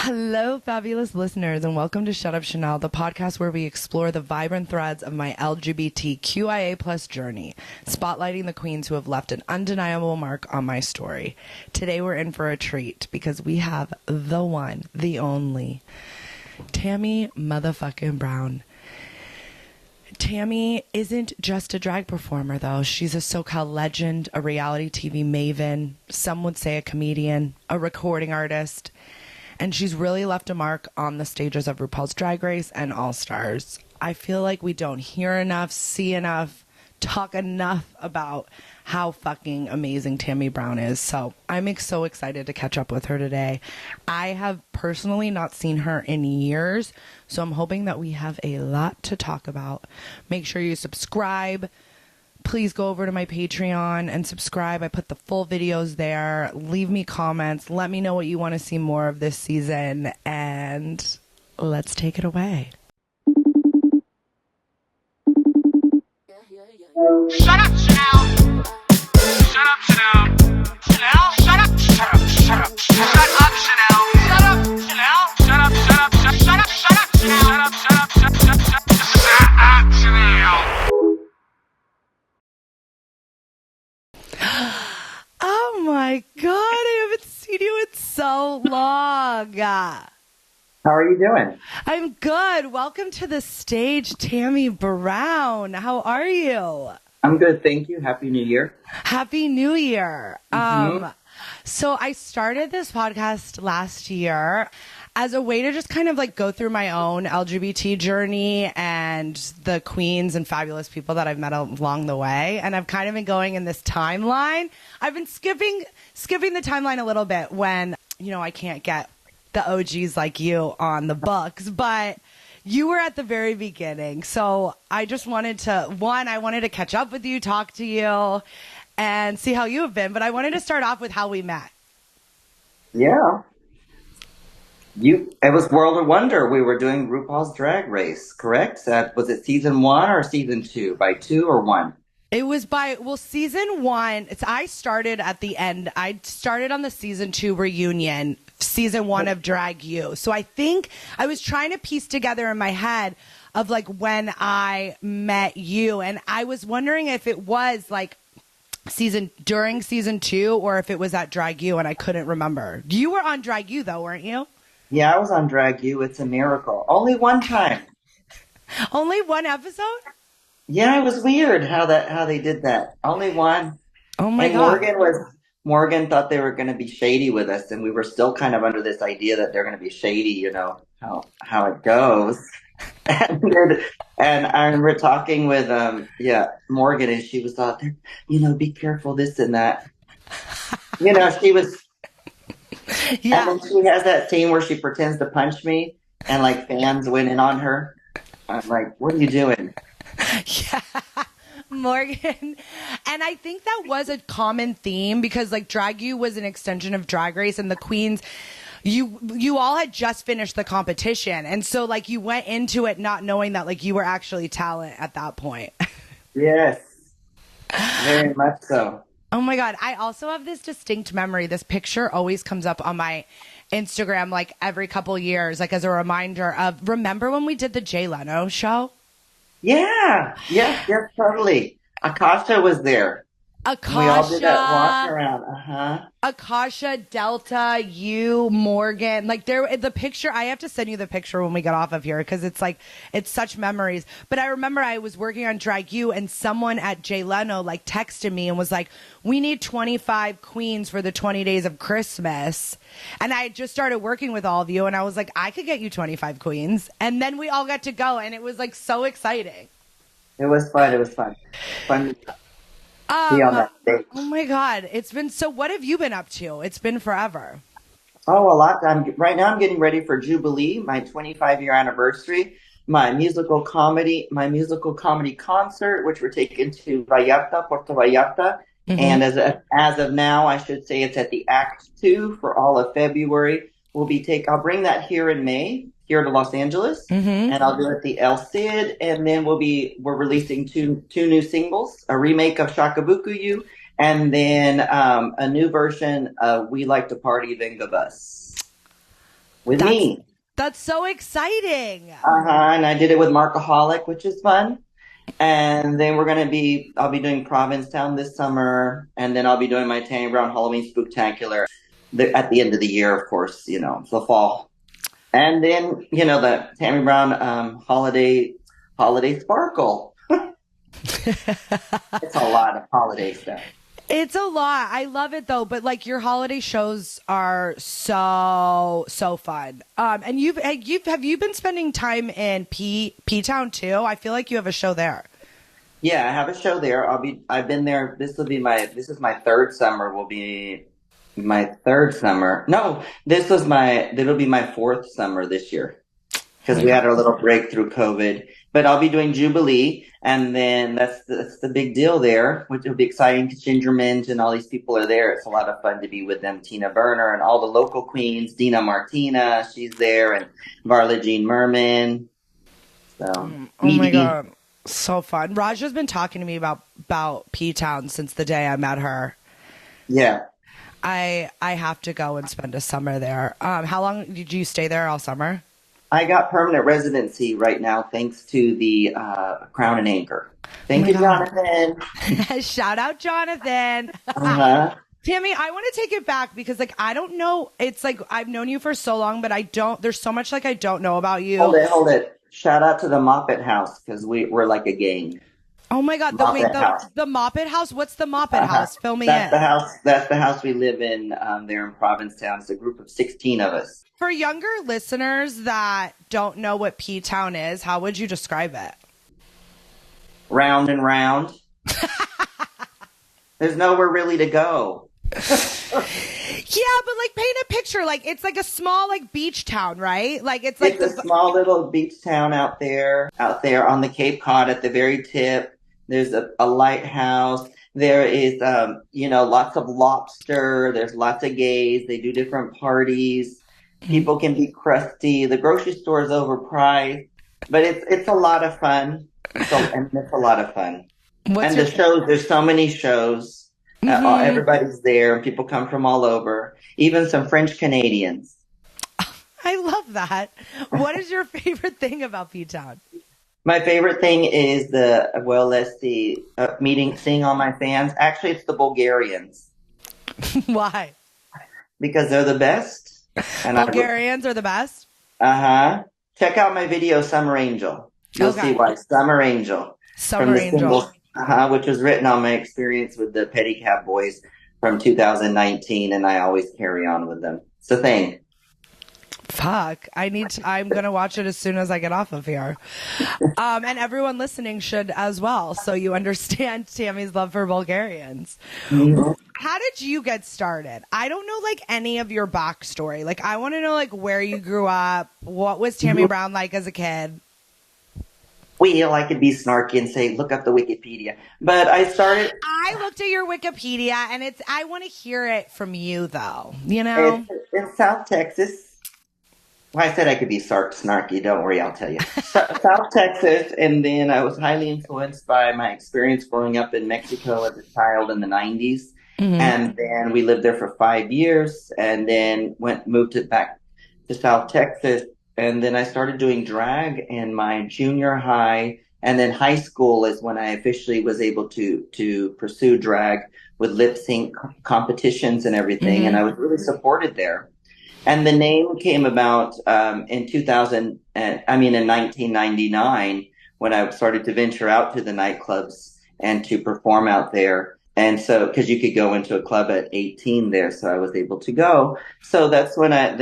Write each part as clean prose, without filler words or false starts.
Hello, fabulous listeners, and welcome to Shut Up Chanel, the podcast where we explore the vibrant threads of my LGBTQIA plus journey, spotlighting the queens who have left an undeniable mark on my story. Today we're in for a treat because we have the one, the only, Tammie motherfucking Brown. Tammie isn't just a drag performer, though. She's a SoCal legend, a reality TV maven, some would say a comedian, a recording artist, and she's really left a mark on the stages of RuPaul's Drag Race and All Stars. I feel like we don't hear enough, see enough, talk enough about how fucking amazing Tammie Brown is. So I'm so excited to catch up with her today. I have personally not seen her in years, so I'm hoping that we have a lot to talk about. Make sure you subscribe. Please go over to my Patreon and subscribe. I put the full videos there. Leave me comments. Let me know what you want to see more of this season. And let's take it away. Shut up, Chanel! Shut up, Chanel! Chanel, shut up! Shut up, shut up! Shut up, Chanel! Shut up, Chanel! Shut up, shut up, shut up, shut up, Chanel! Shut up, shut up, shut up, Chanel! Oh my God, I haven't seen you in so long. How are you doing? I'm good. Welcome to the stage, Tammie Brown. How are you? I'm good, thank you. Happy New Year. Happy New Year. So I started this podcast last year as a way to just kind of like go through my own LGBT journey and the queens and fabulous people that I've met along the way. And I've kind of been going in this timeline. I've been skipping the timeline a little bit when, you know, I can't get the OGs like you on the books, but you were at the very beginning. So I just wanted to, I wanted to catch up with you, talk to you, and see how you have been. But I wanted to start off with how we met. Yeah. It was World of Wonder. We were doing RuPaul's Drag Race, correct? Was it season 1 or season 2? By 2 or 1? It was season 1. I started at the end. I started on the season 2 reunion, season 1 of Drag U. So I think I was trying to piece together in my head of like when I met you. And I was wondering if it was like during season 2 or if it was at Drag U, and I couldn't remember. You were on Drag U though, weren't you? Yeah, I was on Drag U. It's a miracle. Only one time. Only one episode? Yeah, it was weird how they did that. Only one. Oh my and God. Morgan thought they were going to be shady with us, and we were still kind of under this idea that they're going to be shady, you know, how it goes. And I remember talking with Morgan, and she was out there, you know, be careful, this and that. You know, she was. Yeah. And then she has that scene where she pretends to punch me, and like fans went in on her. I'm like, what are you doing? Yeah, Morgan. And I think that was a common theme because like Drag U was an extension of Drag Race, and the queens, you all had just finished the competition. And so like you went into it not knowing that like you were actually talent at that point. Yes, very much so. Oh my God. I also have this distinct memory. This picture always comes up on my Instagram like every couple years, like as a reminder of, remember when we did the Jay Leno show? Yeah. Yes, totally. Akasha was there. Akasha. We all did that walk around. Akasha, Delta, you, Morgan. Like the picture, I have to send you the picture when we get off of here because it's like, it's such memories. But I remember I was working on Drag U and someone at Jay Leno like texted me and was like, we need 25 queens for the 20 days of Christmas. And I just started working with all of you and I was like, I could get you 25 queens. And then we all got to go and it was like so exciting. It was fun. Fun. Be on that stage. Oh my God. So what have you been up to? It's been forever. Oh, a lot. Right now I'm getting ready for Jubilee, my 25-year anniversary, my musical comedy concert, which we're taking to Vallarta, Puerto Vallarta. Mm-hmm. And as of now, I should say it's at the Act 2 for all of February. I'll bring that here in May, here to Los Angeles, mm-hmm. and I'll do it at the El Cid, and then we're releasing two new singles, a remake of Shakabuku You, and then a new version of We Like to Party, Venga Bus. with me. That's so exciting. And I did it with Markaholic, which is fun. And then I'll be doing Provincetown this summer, and then I'll be doing my Tammie Brown Halloween Spooktacular at the end of the year, of course, the fall. And then, the Tammie Brown Holiday Sparkle. It's a lot of holiday stuff. It's a lot. I love it though, but like your holiday shows are so fun. And have you been spending time in P Town too? I feel like you have a show there. Yeah, I have a show there. I've been there. This is my third summer. Will be my third summer. No, it'll be my fourth summer this year because we had our little break through COVID. But I'll be doing Jubilee, and then that's the big deal there, which will be exciting because Ginger Mint and all these people are there. It's a lot of fun to be with them. Tina Burner and all the local queens. Dina Martina, she's there, and Varla Jean Merman. So, oh my God, so fun. Raja's been talking to me about P-Town since the day I met her. Yeah. I have to go and spend a summer there. How long did you stay there? All summer? I got permanent residency right now thanks to the Crown and Anchor. Thank you, Jonathan. Shout out, Jonathan. Tammie, I want to take it back because, like, I don't know. It's like I've known you for so long, but there's so much, like, I don't know about you. Hold it. Shout out to the Moppet House because we're like a gang. Oh, my God. The Moppet House? What's the Moppet House? Fill me in. That's the house we live in there in Provincetown. It's a group of 16 of us. For younger listeners that don't know what P-Town is, how would you describe it? Round and round. There's nowhere really to go. Yeah, but like paint a picture. Like it's like a small like beach town, right? Like it's a small little beach town out there on the Cape Cod at the very tip. There's a lighthouse. There is, lots of lobster. There's lots of gays. They do different parties. People can be crusty. The grocery store is overpriced, but it's a lot of fun. It's a lot of fun. The shows, there's so many shows. Everybody's there, and people come from all over, even some French Canadians. I love that. What is your favorite thing about P-Town? My favorite thing is seeing all my fans. Actually, it's the Bulgarians. Why? Because they're the best. And Bulgarians are the best? Check out my video, Summer Angel. You'll see why. Summer Angel. Summer Angel. Single, which was written on my experience with the Pedicab Boys from 2019, and I always carry on with them. It's a thing. Fuck. I'm going to watch it as soon as I get off of here. And everyone listening should as well. So you understand Tammie's love for Bulgarians. Mm-hmm. How did you get started? I don't know like any of your backstory. Like I want to know like where you grew up. What was Tammie Brown like as a kid? Well, I could be snarky and say, look up the Wikipedia. But I looked at your Wikipedia and I want to hear it from you though. You know? It's in South Texas. Well, I said I could be snarky. Don't worry, I'll tell you. South Texas, and then I was highly influenced by my experience growing up in Mexico as a child in the 90s. Mm-hmm. And then we lived there for 5 years, and then moved back to South Texas. And then I started doing drag in my junior high, and then high school is when I officially was able to pursue drag with lip sync competitions and everything. Mm-hmm. And I was really supported there. And the name came about in 1999 when I started to venture out to the nightclubs and to perform out there. And so, because you could go into a club at 18 there, so I was able to go. So that's when I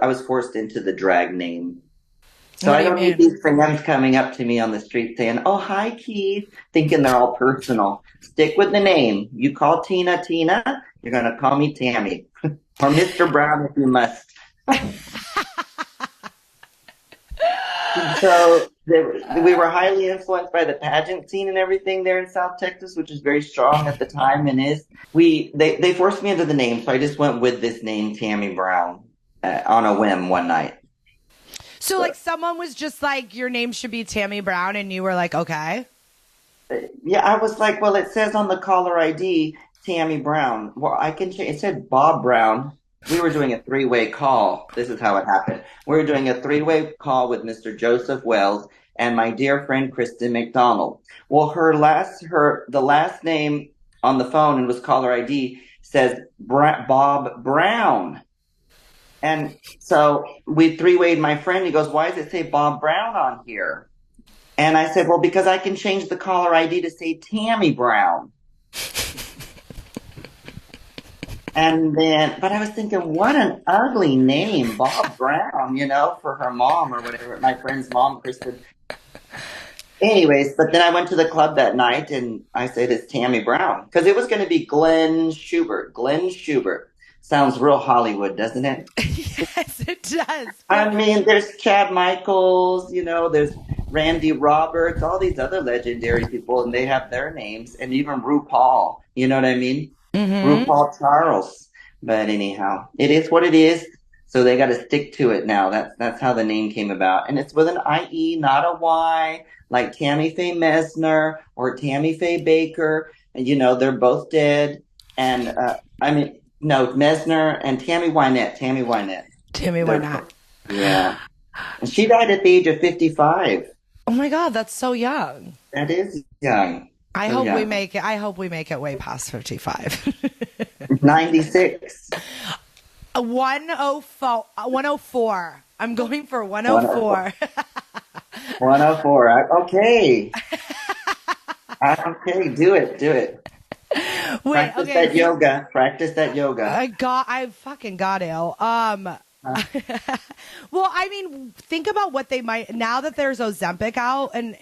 was forced into the drag name. So I don't need these fans coming up to me on the street saying, "Oh, hi, Keith," thinking they're all personal. Stick with the name. You call Tina, you're going to call me Tammie. Or Mr. Brown if you must. So we were highly influenced by the pageant scene and everything there in South Texas, which is very strong at the time and is. They forced me into the name, so I just went with this name, Tammie Brown, on a whim one night. So like someone was just like, your name should be Tammie Brown, and you were like, okay. Yeah, I was like, well, it says on the caller ID, Tammie Brown. Well, I can change. It said Bob Brown. we were doing a three-way call. This is how it happened. We were doing a three-way call with Mr. Joseph Wells and my dear friend Kristen McDonald. Well, the last name on the phone and was caller ID says Bob Brown. And so we three-wayed my friend. He goes, why does it say Bob Brown on here? And I said, well, because I can change the caller ID to say Tammie Brown. And then, but I was thinking, what an ugly name, Bob Brown, for her mom or whatever, my friend's mom, Kristen. Anyways, but then I went to the club that night and I said, it's Tammie Brown. Because it was going to be Glenn Schubert. Glenn Schubert. Sounds real Hollywood, doesn't it? Yes, it does. I mean, there's Chad Michaels, there's Randy Roberts, all these other legendary people, and they have their names, and even RuPaul, you know what I mean? Mm-hmm. RuPaul Charles. But anyhow, it is what it is. So they got to stick to it now. That's how the name came about. And it's with an I-E, not a Y, like Tammy Faye Mesner or Tammy Faye Baker. And, they're both dead. And, no, Mesner and Tammy Wynette. Tammy Wynette. Yeah. And she died at the age of 55. Oh my God, that's so young. That is young. I hope we make it way past 55. 96. 104. I'm going for 104. 104. Okay. Okay, do it. Wait, Practice that yoga. I fucking got it. Well, I mean, think about what they might, now that there's Ozempic out and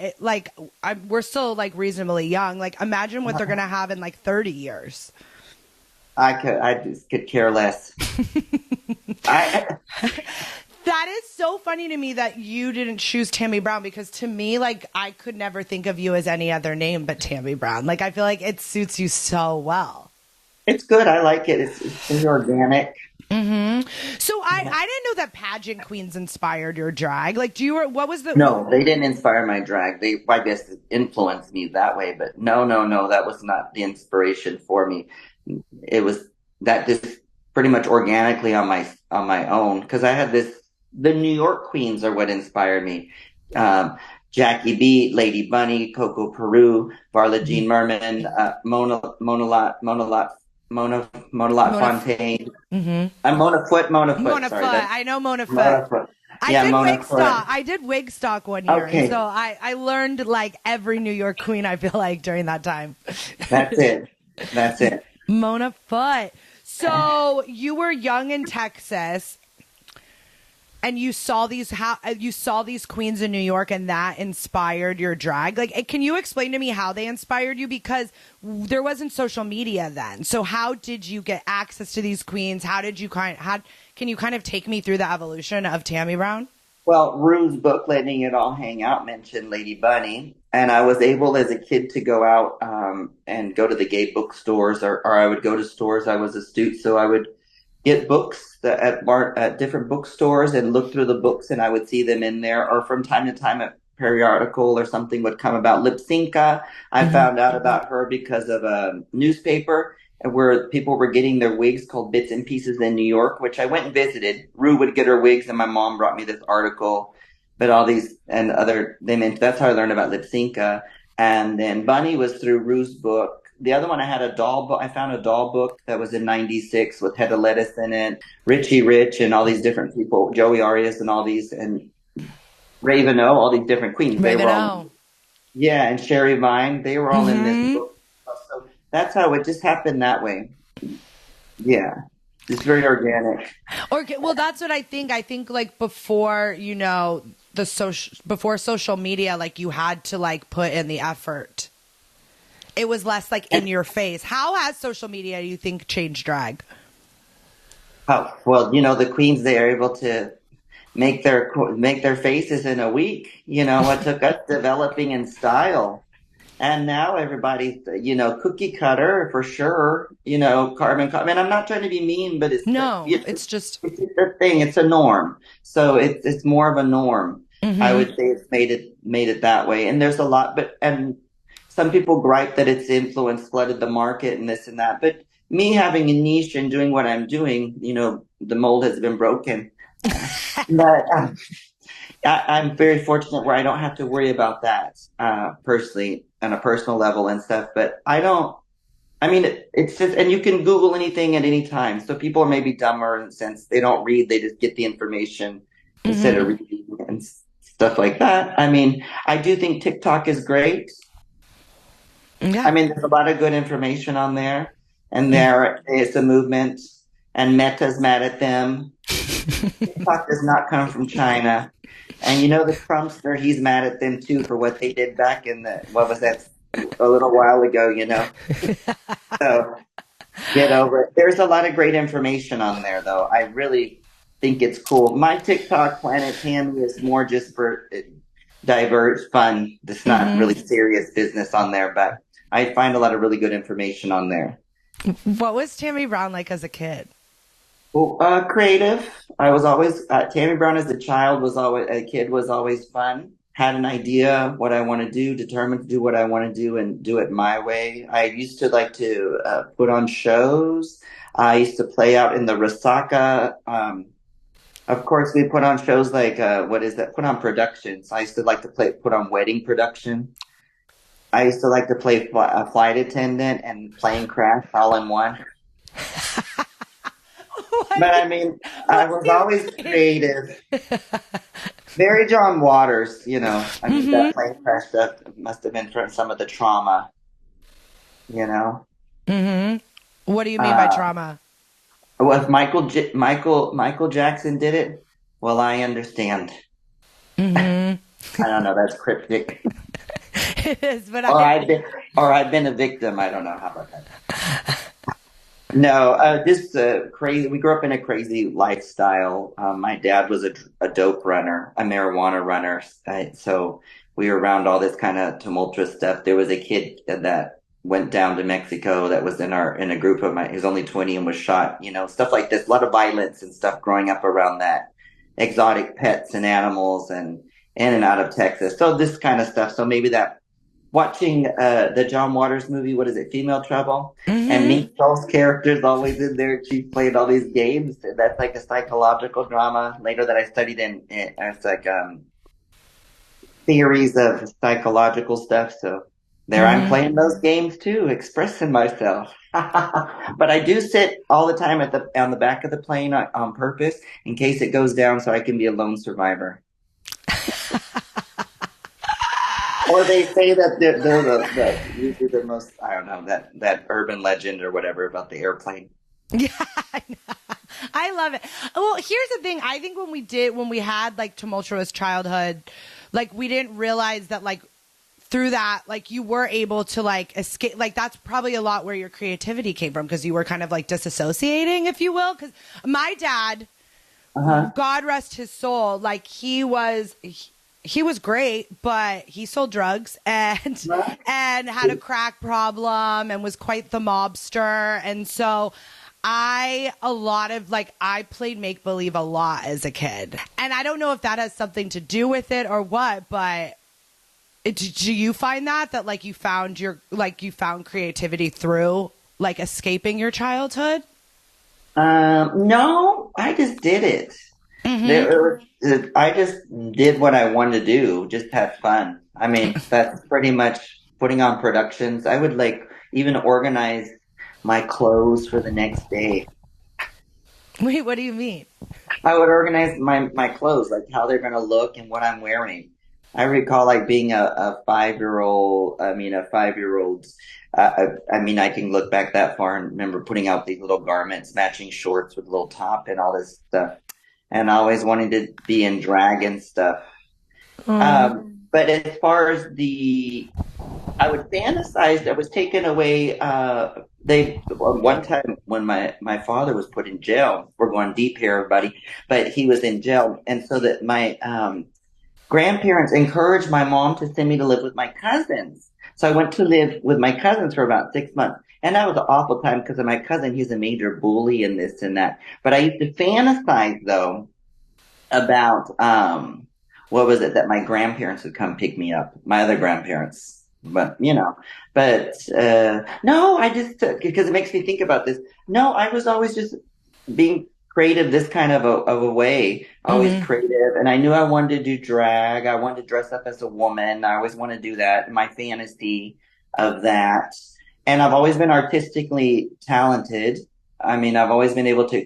we're still reasonably young. Imagine what they're going to have in 30 years. I just could care less. That is so funny to me that you didn't choose Tammie Brown, because to me, I could never think of you as any other name but Tammie Brown. I feel like it suits you so well. It's good. I like it. It's organic. Mm-hmm. So I didn't know that pageant queens inspired your drag. What was the... No, they didn't inspire my drag. They, I guess, influenced me that way. But no, that was not the inspiration for me. It was that just pretty much organically on my own, because I had the New York queens are what inspired me. Jackie B, Lady Bunny, Coco Peru, Varla Jean Merman, Mona Fontaine. Mm-hmm. Mona Foot. Mona Sorry, Foot. I know Mona Foot. Mona Foot. I did wig stock one year. Okay. So I learned every New York queen, I feel like, during that time. That's it. Mona Foot. So you were young in Texas and you saw these queens in New York, and that inspired your drag. Can you explain to me how they inspired you? Because there wasn't social media then. So how did you get access to these queens? Can you kind of take me through the evolution of Tammie Brown? Well, Rue's book, Letting It All Hang Out, mentioned Lady Bunny, and I was able as a kid to go out and go to the gay bookstores, or I would go to stores. I was astute, so I would get books at different bookstores and look through the books, and I would see them in there. Or from time to time, a periodical or something would come about Lipsinka. I found out about her because of a newspaper where people were getting their wigs called Bits and Pieces in New York, which I went and visited. Rue would get her wigs, and my mom brought me this article. But all these and other, that's how I learned about Lipsinka. And then Bunny was through Rue's book. The other one, I had a doll book. I found a doll book that was in 96 with Hedda Lettuce in it, Richie Rich, and all these different people, Joey Arias and all these, and Raven O, all these different queens. Raven O. Yeah, and Sherry Vine. They were all in this book. So that's how it just happened that way. Yeah. It's very organic. Okay, well, that's what I think. I think before, before social media, you had to put in the effort. It was less in your face. How has social media, you think, changed drag? Oh, well, the queens, they are able to make their faces in a week. What took us developing in style. And now everybody's, cookie cutter for sure, carbon copy. And I'm not trying to be mean, but it's just it's a thing. It's a norm. So it's more of a norm. Mm-hmm. I would say it's made it that way. And there's a lot, and some people gripe that its influence flooded the market and this and that. But me having a niche and doing what I'm doing, the mold has been broken. But I'm very fortunate where I don't have to worry about that personally on a personal level and stuff. But I don't. I mean, it's just, and you can Google anything at any time. So people are maybe dumber in the sense they don't read; they just get the information instead of reading and stuff like that. I mean, I do think TikTok is great. Yeah. I mean, there's a lot of good information on there, and there is a movement, and Meta's mad at them. TikTok does not come from China. And the Trumpster, he's mad at them too for what they did back in what was that, a little while ago, So get over it. There's a lot of great information on there, though. I really think it's cool. My TikTok, Planet Tammie, is more just for divert, fun. It's not really serious business on there, but I find a lot of really good information on there. What was Tammie Brown like as a kid? Well, creative. I was always Tammie Brown as a kid was always fun. Had an idea what I want to do, determined to do what I want to do and do it my way. I used to like to put on shows. I used to play out in the Resaca. Of course, we put on shows like what is that? Put on productions. I used to like to put on wedding production. I used to like to play a flight attendant and plane crash all in one. But I mean, I was always creative. Very John Waters, I mean, that plane crash stuff must have been from some of the trauma, What do you mean by trauma? Well, if Michael Jackson did it, well, I understand. I don't know. That's cryptic. It is, but I've been a victim. I don't know. How about that? No, just crazy. We grew up in a crazy lifestyle. My dad was a dope runner, a marijuana runner. So we were around all this kind of tumultuous stuff. There was a kid that went down to Mexico that was in a group of he was only 20 and was shot, stuff like this. A lot of violence and stuff growing up around that. Exotic pets and animals and in and out of Texas. So this kind of stuff. So maybe that. Watching the John Waters movie, what is it, Female Trouble? And Meek Doll's character's always in there. She played all these games. That's like a psychological drama later that I studied in it's like theories of psychological stuff. So there I'm playing those games too, expressing myself. But I do sit all the time on the back of the plane on purpose in case it goes down so I can be a lone survivor. Or they say that they're usually the most, I don't know, that urban legend or whatever about the airplane. Yeah, I love it. Well, here's the thing. I think when we had like tumultuous childhood, like we didn't realize that like through that, like you were able to like escape. Like that's probably a lot where your creativity came from because you were kind of like disassociating, if you will. Because my dad, God rest his soul, like he was great, but he sold drugs and had a crack problem and was quite the mobster. And so I played make believe a lot as a kid. And I don't know if that has something to do with it or what, but do you find that like you found creativity through like escaping your childhood? No, I just did it. I just did what I wanted to do, just have fun. I mean, that's pretty much putting on productions. I would like even organize my clothes for the next day. Wait, what do you mean? I would organize my clothes, like how they're going to look and what I'm wearing. I recall like being a 5-year-old, I mean, I can look back that far and remember putting out these little garments, matching shorts with a little top and all this stuff. And always wanting to be in drag and stuff. But as far as I would fantasize, I was taken away. One time when my father was put in jail, we're going deep here, everybody, but he was in jail. And so that my grandparents encouraged my mom to send me to live with my cousins. So I went to live with my cousins for about 6 months. And that was an awful time because of my cousin. He's a major bully and this and that. But I used to fantasize, though, about what was it, that my grandparents would come pick me up, my other grandparents. but no, I just because it makes me think about this. No, I was always just being creative this kind of a way, always Mm-hmm. creative. And I knew I wanted to do drag. I wanted to dress up as a woman. I always want to do that. My fantasy of that. And I've always been artistically talented. I mean, I've always been able to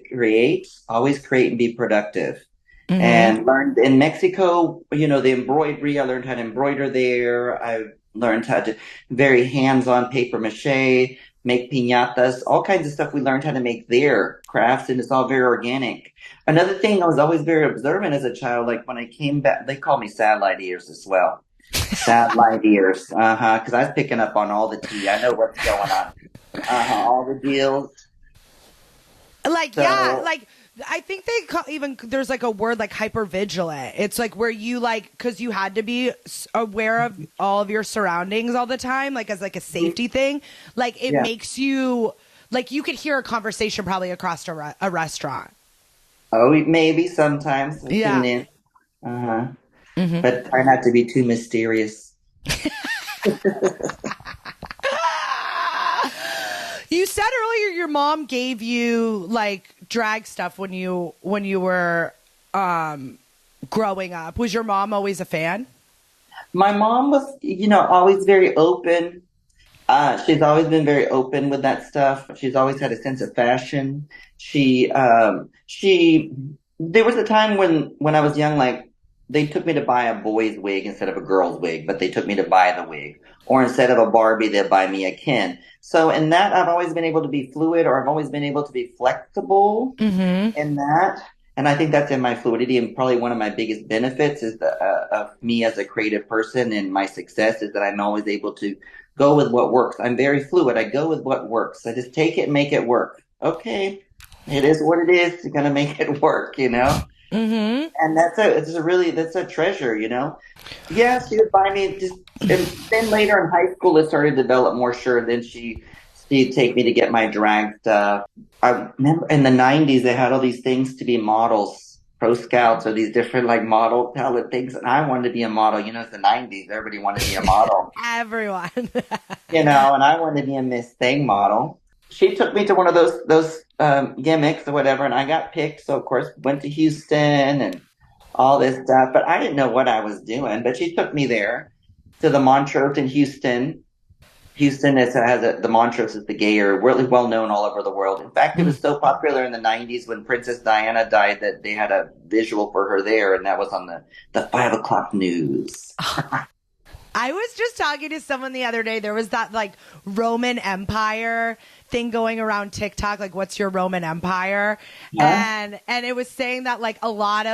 always create and be productive. Mm-hmm. And learned in Mexico, the embroidery. I learned how to embroider there. I learned how to very hands-on paper mache, make piñatas, all kinds of stuff we learned how to make there, crafts, and it's all very organic. Another thing, I was always very observant as a child. Like when I came back, they call me satellite ears as well. Satellite ears, because I was picking up on all the tea. I know what's going on, all the deals. Like, yeah, So like I think they call, even there's like a word like hyper vigilant. It's like where you like because you had to be aware of all of your surroundings all the time, like as like a safety thing. Like it yeah. makes you like you could hear a conversation probably across a restaurant. Oh, maybe sometimes I tune Yeah. in. Uh-huh. Hmm. But try not to be too mysterious. You said earlier your mom gave you like drag stuff when you were growing up. Was your mom always a fan? My mom was, always very open. She's always been very open with that stuff. She's always had a sense of fashion. She, there was a time when I was young, like they took me to buy a boy's wig instead of a girl's wig, but they took me to buy the wig. Or instead of a Barbie, they'd buy me a Ken. So in that, I've always been able to be fluid, or I've always been able to be flexible Mm-hmm. in that. And I think that's in my fluidity, and probably one of my biggest benefits is of me as a creative person and my success is that I'm always able to go with what works. I'm very fluid. I go with what works. I just take it and make it work. Okay, it is what it is. You're gonna make it work. Mm-hmm. And that's a treasure. Yeah, she would buy me just, and then later in high school, it started to develop more sure. And then she'd take me to get my drag stuff. I remember in the '90s, they had all these things to be models, pro scouts, or these different like model talent things. And I wanted to be a model. It's the '90s. Everybody wanted to be a model, Everyone. and I wanted to be a Miss Thing model. She took me to one of those gimmicks or whatever, and I got picked. So of course, went to Houston and all this stuff, but I didn't know what I was doing. But she took me there to the Montrose in Houston. The Montrose is the gayer, really well known all over the world. In fact, it was so popular in the '90s when Princess Diana died that they had a visual for her there, and that was on the 5 o'clock news. I was just talking to someone the other day. There was that like Roman Empire thing going around TikTok, like what's your Roman Empire? Yeah. And it was saying that like a lot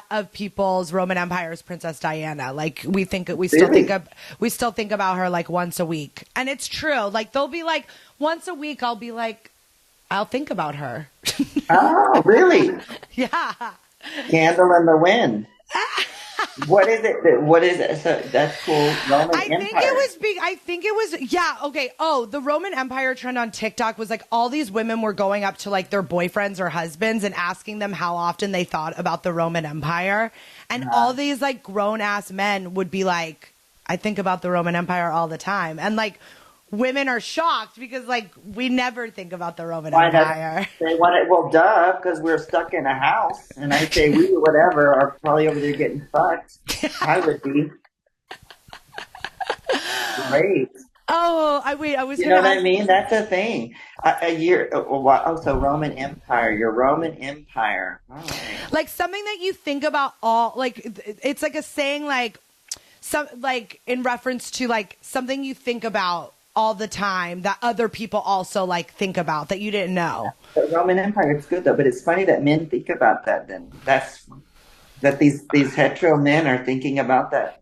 of people's Roman Empire is Princess Diana. Like Really? we still think about her like once a week. And it's true. Like they'll be like once a week I'll be like I'll think about her. Oh, really? Yeah. Candle in the wind. What is it? What is it? So that's cool. Roman Empire. I think it was yeah, okay. Oh, the Roman Empire trend on TikTok was like all these women were going up to like their boyfriends or husbands and asking them how often they thought about the Roman Empire. And all these like grown ass men would be like, I think about the Roman Empire all the time. And like women are shocked because like we never think about the Roman Why not Empire. say what it? Well, duh, because we're stuck in a house, and I say we whatever are probably over there getting fucked. I would be great. Oh, I was You gonna know what I ask. mean? That's a thing. A year. Oh, so Roman Empire. Your Roman Empire. All right. Like something that you think about all like it's like a saying like some like in reference to like something you think about all the time that other people also like think about that you didn't know The Roman Empire. It's good though, but it's funny that men think about that. Then that these hetero men are thinking about that.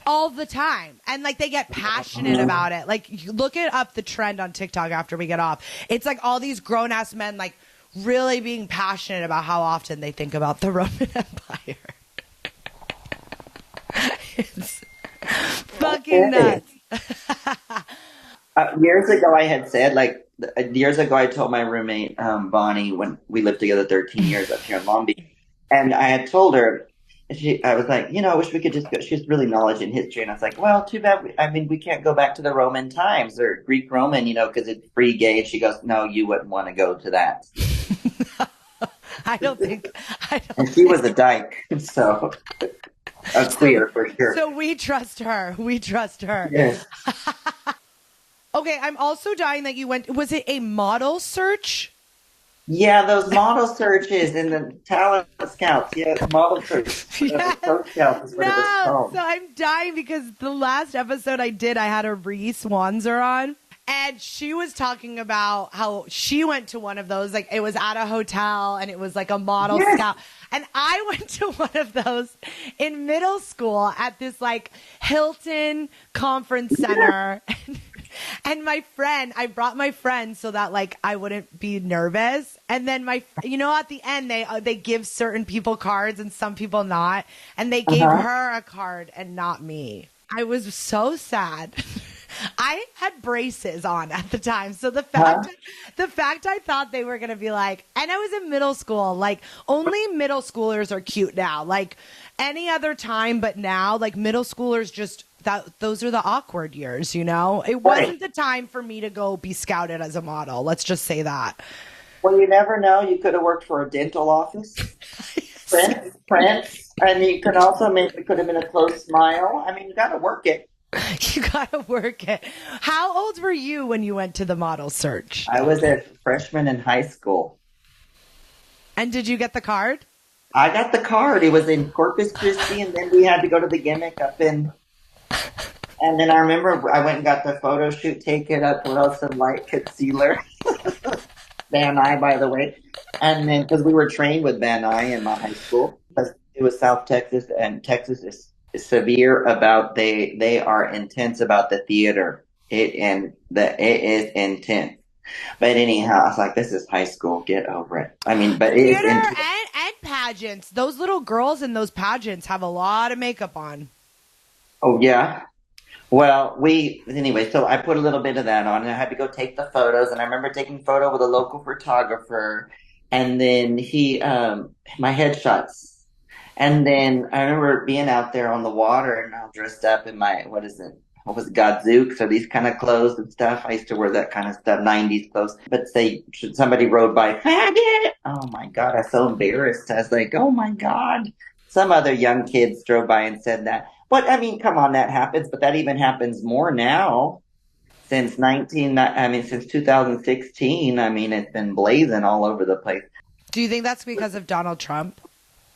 all the time and like they get passionate about it. Like you look it up the trend on TikTok after we get off. It's like all these grown ass men like really being passionate about how often they think about the Roman Empire. It's fucking Okay. nuts. Years ago, I had said, like, years ago, I told my roommate, Bonnie, when we lived together 13 years up here in Long Beach, and I had told her, I was like, I wish we could just go. She's really knowledge in history. And I was like, well, too bad. We can't go back to the Roman times or Greek Roman, because it's free gay. And she goes, no, you wouldn't want to go to that. I don't think. And she was a dyke. So a queer for sure. So we trust her. We trust her. Yes. Okay, I'm also dying that you went. Was it a model search? Yeah, those model searches in the talent scouts. Yeah, model search. Yes. Pro scouts is what it was called. So I'm dying because the last episode I did, I had a Reese Wanzer on. And she was talking about how she went to one of those, like it was at a hotel and it was like a model scout. And I went to one of those in middle school at this like Hilton Conference Center. And my friend, I brought my friend so that like I wouldn't be nervous. And then at the end they give certain people cards and some people not. And they gave her a card and not me. I was so sad. I had braces on at the time. So the fact I thought they were going to be like, and I was in middle school, like only middle schoolers are cute now, like any other time. But now like middle schoolers those are the awkward years, it wasn't the time for me to go be scouted as a model. Let's just say that. Well, you never know. You could have worked for a dental office. Prince. And you could also could have been a close smile. I mean, you got to work it. You gotta work it. How old were you when you went to the model search? I was a freshman in high school. And did you get the card? I got the card. It was in Corpus Christi, and then we had to go to the gimmick up in. And then I remember I went and got the photo shoot taken up, put on some light concealer. Van Nuys, by the way. And then, because we were trained with Van Nuys in my high school, because it was South Texas, and Texas is severe about they are intense about the theater. It is intense. But anyhow, I was like, this is high school. Get over it. I mean, but it theater is intense. and pageants. Those little girls in those pageants have a lot of makeup on. Oh yeah. Well, so I put a little bit of that on, and I had to go take the photos. And I remember taking a photo with a local photographer, and then my headshots. And then I remember being out there on the water and all dressed up in my, what was it, Godzook? So these kind of clothes and stuff. I used to wear that kind of stuff, 90s clothes. But somebody rode by, faggot! Oh my God, I was so embarrassed. I was like, oh my God. Some other young kids drove by and said that. But I mean, come on, that happens. But that even happens more now. Since 2016, I mean, it's been blazing all over the place. Do you think that's because of Donald Trump?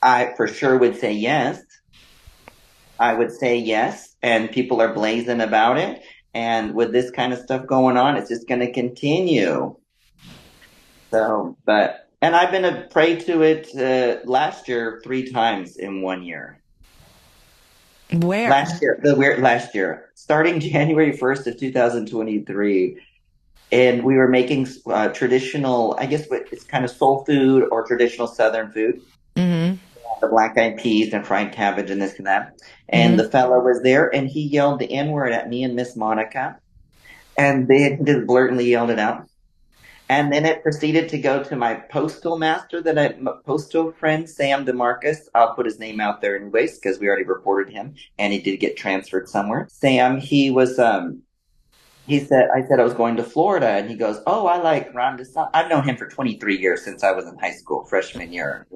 I for sure would say yes. I would say yes. And people are blazing about it. And with this kind of stuff going on, it's just going to continue. So, and I've been a prey to it last year 3 times in 1 year. Where? Last year, starting January 1st of 2023. And we were making traditional, I guess it's kind of soul food or traditional Southern food. Mm-hmm. The black-eyed peas and fried cabbage and this and that. And the fellow was there, and he yelled the N-word at me and Miss Monica. And they just blatantly yelled it out. And then it proceeded to go to my postal master, my postal friend, Sam DeMarcus. I'll put his name out there anyways, because we already reported him, and he did get transferred somewhere. Sam, he was, I said I was going to Florida, and he goes, oh, I like Ron DeSantis. I've known him for 23 years since I was in high school, freshman year,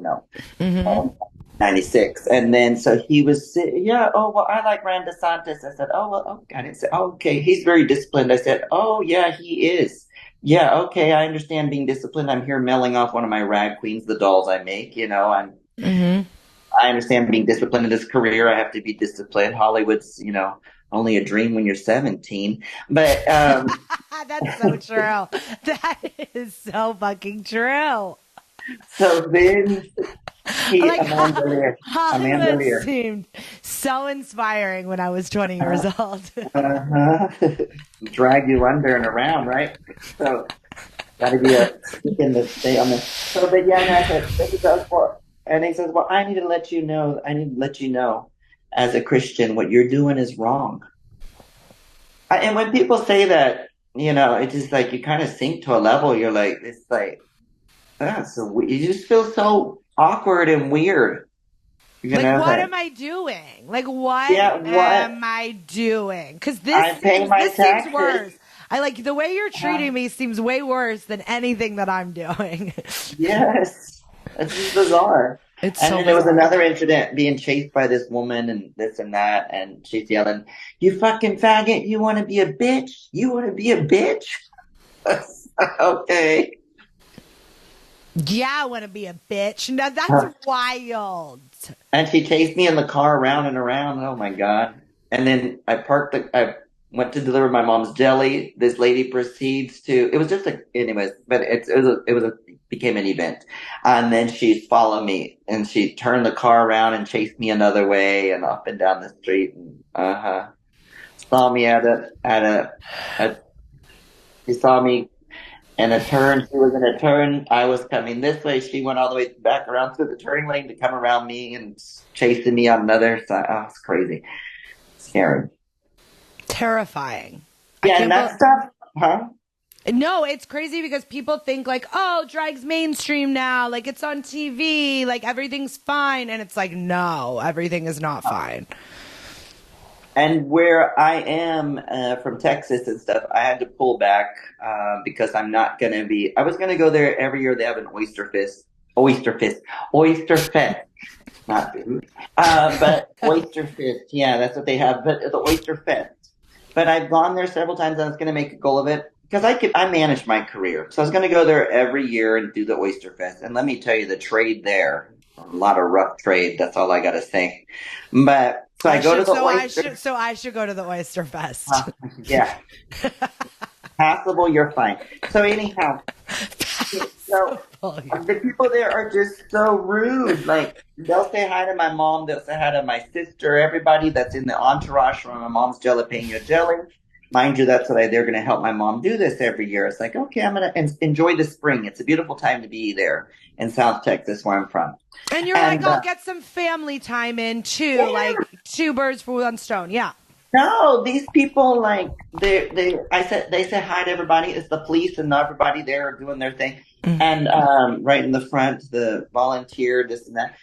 96. And then, so he was, I like Ron DeSantis. I said, I didn't say, okay, he's very disciplined. I said, oh, yeah, he is. Yeah, okay, I understand being disciplined. I'm here mailing off one of my rag queens, the dolls I make, I understand being disciplined in this career. I have to be disciplined. Hollywood's, only a dream when you're 17. But that's so true. That is so fucking true. So then Amanda Lear seemed so inspiring when I was 20 years old. Drag you under and around, right? So got to be in the stay on this. So but yeah, and I said, this is us for. And he says, well, I need to let you know as a Christian, what you're doing is wrong. And when people say that, it's just like you kind of sink to a level. You're like, it's like, you just feel so awkward and weird. You know, what am I doing? Like, what yeah, what? am I doing? Because I pay my this taxes. seems worse. I like the way you're treating me seems way worse than anything that I'm doing. Yes. It's just bizarre. It's And so then there was bizarre. another incident being chased by this woman and this and that, and she's yelling, "You fucking faggot, you want to be a bitch? You want to be a bitch?" Okay. Yeah, I want to be a bitch. Now that's wild. And she chased me in the car around and around. Oh my God. And then I went to deliver my mom's jelly. This lady proceeds to, it was just anyways, but became an event. And then she followed me and she turned the car around and chased me another way and up and down the street. And, saw me she saw me in a turn. She was in a turn. I was coming this way. She went all the way back around through the turning lane to come around me and chasing me on another side. Oh, it's crazy. Scary. Terrifying. Yeah, and that stuff, huh? No, it's crazy because people think like, oh, drag's mainstream now. Like it's on TV. Like everything's fine. And it's like, no, everything is not fine. And where I am from Texas and stuff, I had to pull back because I'm not going to be. I was going to go there every year. They have an Oyster Fest, not food, but Oyster Fest. Yeah, that's what they have. But the Oyster Fest. But I've gone there several times, and I was going to make a goal of it because I manage my career, so I was going to go there every year and do the Oyster Fest. And let me tell you, the trade there, a lot of rough trade. That's all I got to say. But so I go to the Oyster. So I should go to the Oyster Fest. Yeah. Passable, you're fine. So anyhow, so the people there are just so rude. Like they'll say hi to my mom, they'll say hi to my sister, everybody that's in the entourage from my mom's jalapeno jelly. Mind you, that's what they're going to help my mom do this every year. It's like, okay, I'm going to enjoy the spring. It's a beautiful time to be there in South Texas, where I'm from. And you're like, I'll get some family time in too, yeah. Like 2 birds for 1 stone. Yeah. No, these people like they say hi to everybody. It's the police and everybody there are doing their thing. Mm-hmm. And right in the front, the volunteer, this and that.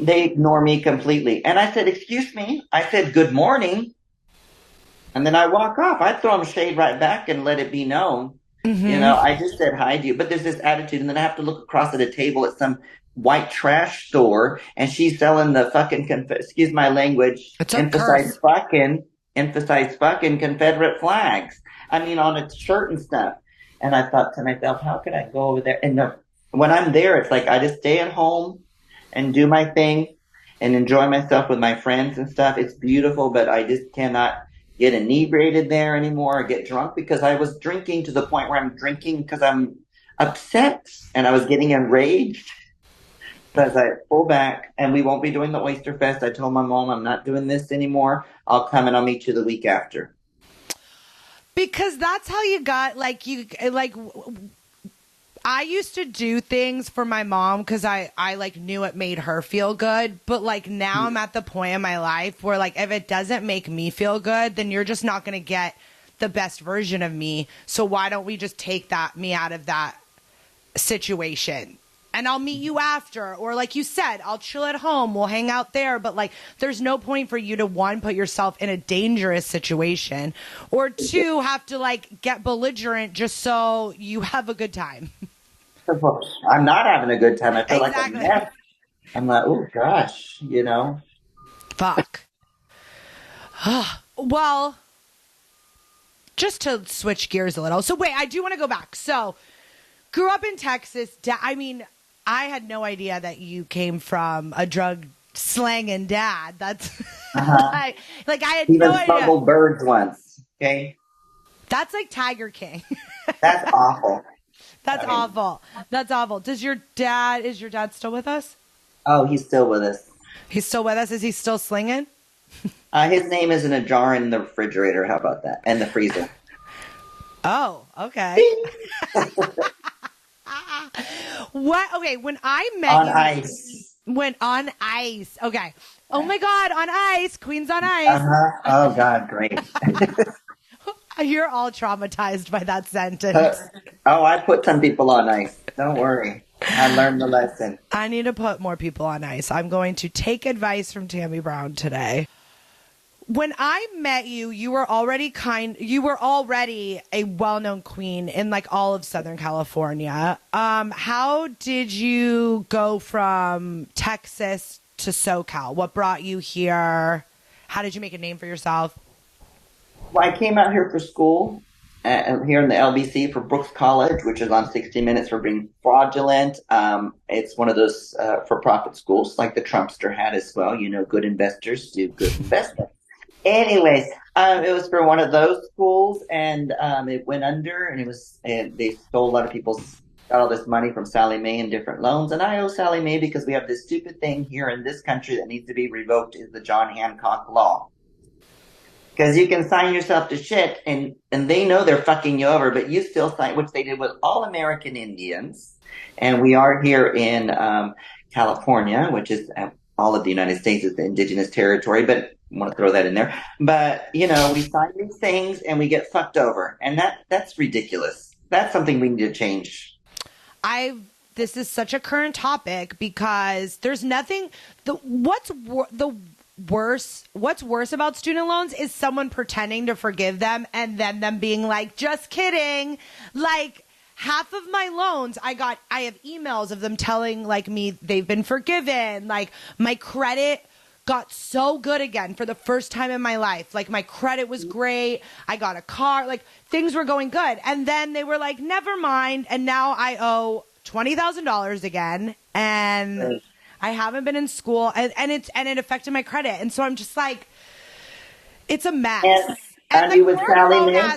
They ignore me completely. And I said, "Excuse me." I said, "Good morning." And then I walk off. I throw them shade right back and let it be known. Mm-hmm. You know, I just said hi to you. But there's this attitude. And then I have to look across at a table at some white trash store. And she's selling the fucking, excuse my language, emphasize fucking Confederate flags. I mean, on a shirt and stuff. And I thought to myself, how can I go over there? And when I'm there, it's like I just stay at home and do my thing and enjoy myself with my friends and stuff. It's beautiful, but I just cannot get inebriated there anymore or get drunk because I was drinking to the point where I'm drinking because I'm upset and I was getting enraged. So as I pull back, and we won't be doing the Oyster Fest. I told my mom I'm not doing this anymore. I'll come and I'll meet you the week after. Because that's how you got, I used to do things for my mom because I knew it made her feel good. But now I'm at the point in my life where if it doesn't make me feel good, then you're just not going to get the best version of me. So why don't we just take me out of that situation? And I'll meet you after. Or like you said, I'll chill at home. We'll hang out there. But there's no point for you to, 1, put yourself in a dangerous situation. Or 2, have to get belligerent just so you have a good time. I'm not having a good time. I feel like a mess. I'm like, oh gosh, Fuck. Well, just to switch gears a little. So wait, I do want to go back. So grew up in Texas. I had no idea that you came from a drug slanging dad. That's I had even no idea. smuggled birds once. Okay, that's like Tiger King. That's awful. That's awful. That's awful. Is your dad still with us? Oh, he's still with us. He's still with us. Is he still slinging? His name is in a jar in the refrigerator. How about that? And the freezer. Oh, okay. What? Okay, when I met on you, ice. When on ice. Okay. Oh my God, on ice. Queens on ice. Oh God, great. You're all traumatized by that sentence. I put some people on ice. Don't worry. I learned the lesson. I need to put more people on ice. I'm going to take advice from Tammie Brown today. When I met you, you were already a well-known queen in like all of Southern California. How did you go from Texas to SoCal? What brought you here? How did you make a name for yourself? Well, I came out here for school, here in the LBC for Brooks College, which is on 60 Minutes for being fraudulent. It's one of those for-profit schools like the Trumpster had as well. You know, good investors do good investment. Anyways, it was for one of those schools, and it went under, and they stole a lot of people's, got all this money from Sallie Mae and different loans, and I owe Sallie Mae because we have this stupid thing here in this country that needs to be revoked, is the John Hancock law. Because you can sign yourself to shit, and they know they're fucking you over, but you still sign, which they did with all American Indians, and we are here in California, which is all of the United States is the indigenous territory, but I want to throw that in there. But, you know, we sign these things and we get fucked over. And that's ridiculous. That's something we need to change. This is such a current topic because there's nothing, what's worse about student loans is someone pretending to forgive them and then them being like, just kidding. Like, half of my loans, I have emails of them telling like me they've been forgiven. Like, my credit got so good again for the first time in my life. Like, my credit was great. I got a car. Like, things were going good. And then they were like, never mind. And now I owe $20,000 again. And I haven't been in school. And it affected my credit. And so I'm just like, it's a mess. And you with Sallie Mae?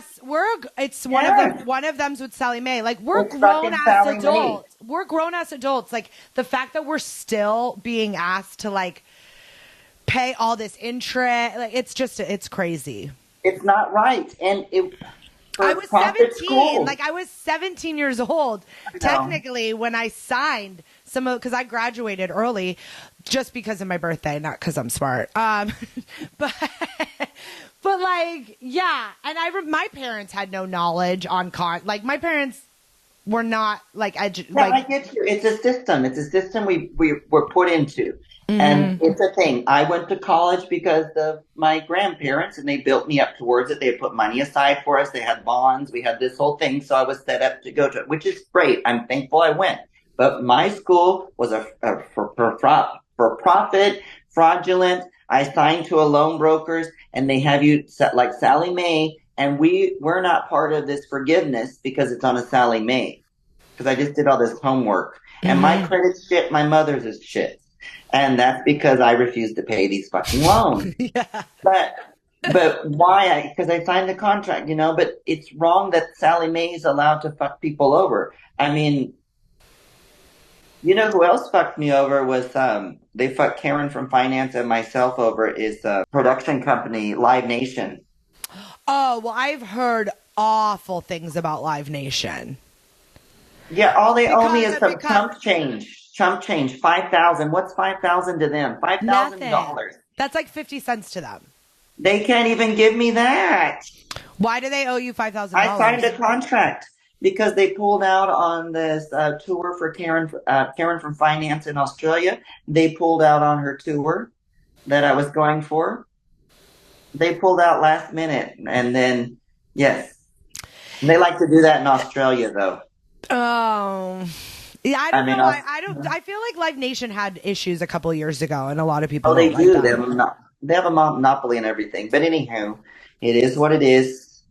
One of them's with Sallie Mae. Like, we're grown ass adults. We're grown ass adults. Like, the fact that we're still being asked to like pay all this interest, like, it's crazy. It's not right. And I was 17. Like, I was 17 years old technically when I signed because I graduated early just because of my birthday, not because I'm smart. But like, yeah. And my parents had no knowledge on like, my parents were not like I get you. It's a system. It's a system we were put into. And it's a thing. I went to college because of my grandparents, and they built me up towards it. They put money aside for us. They had bonds. We had this whole thing. So I was set up to go to it, which is great. I'm thankful I went. But my school was a for-profit, fraudulent. I signed to a loan brokers, and they have you set like Sallie Mae, and we're not part of this forgiveness because it's on a Sallie Mae. Because I just did all this homework. And my credit's shit, my mother's is shit. And that's because I refused to pay these fucking loans. Yeah. But why? Because I signed the contract, you know, but it's wrong that Sallie Mae is allowed to fuck people over. I mean, you know who else fucked me over was, they fucked Karen from finance and myself over is a production company, Live Nation. Oh, well, I've heard awful things about Live Nation. Yeah, all they owe me is some chump change. Chump change, $5,000. What's $5,000 to them? $5,000. That's like 50 cents to them. They can't even give me that. Why do they owe you $5,000? I signed a contract because they pulled out on this tour for Karen from finance in Australia. They pulled out on her tour that I was going for. They pulled out last minute, and then yes, they like to do that in Australia, though. Oh. Yeah, I don't know. I feel like Live Nation had issues a couple years ago, and a lot of people. Oh, they do. They have a monopoly and everything. But anyhow, it is what it is.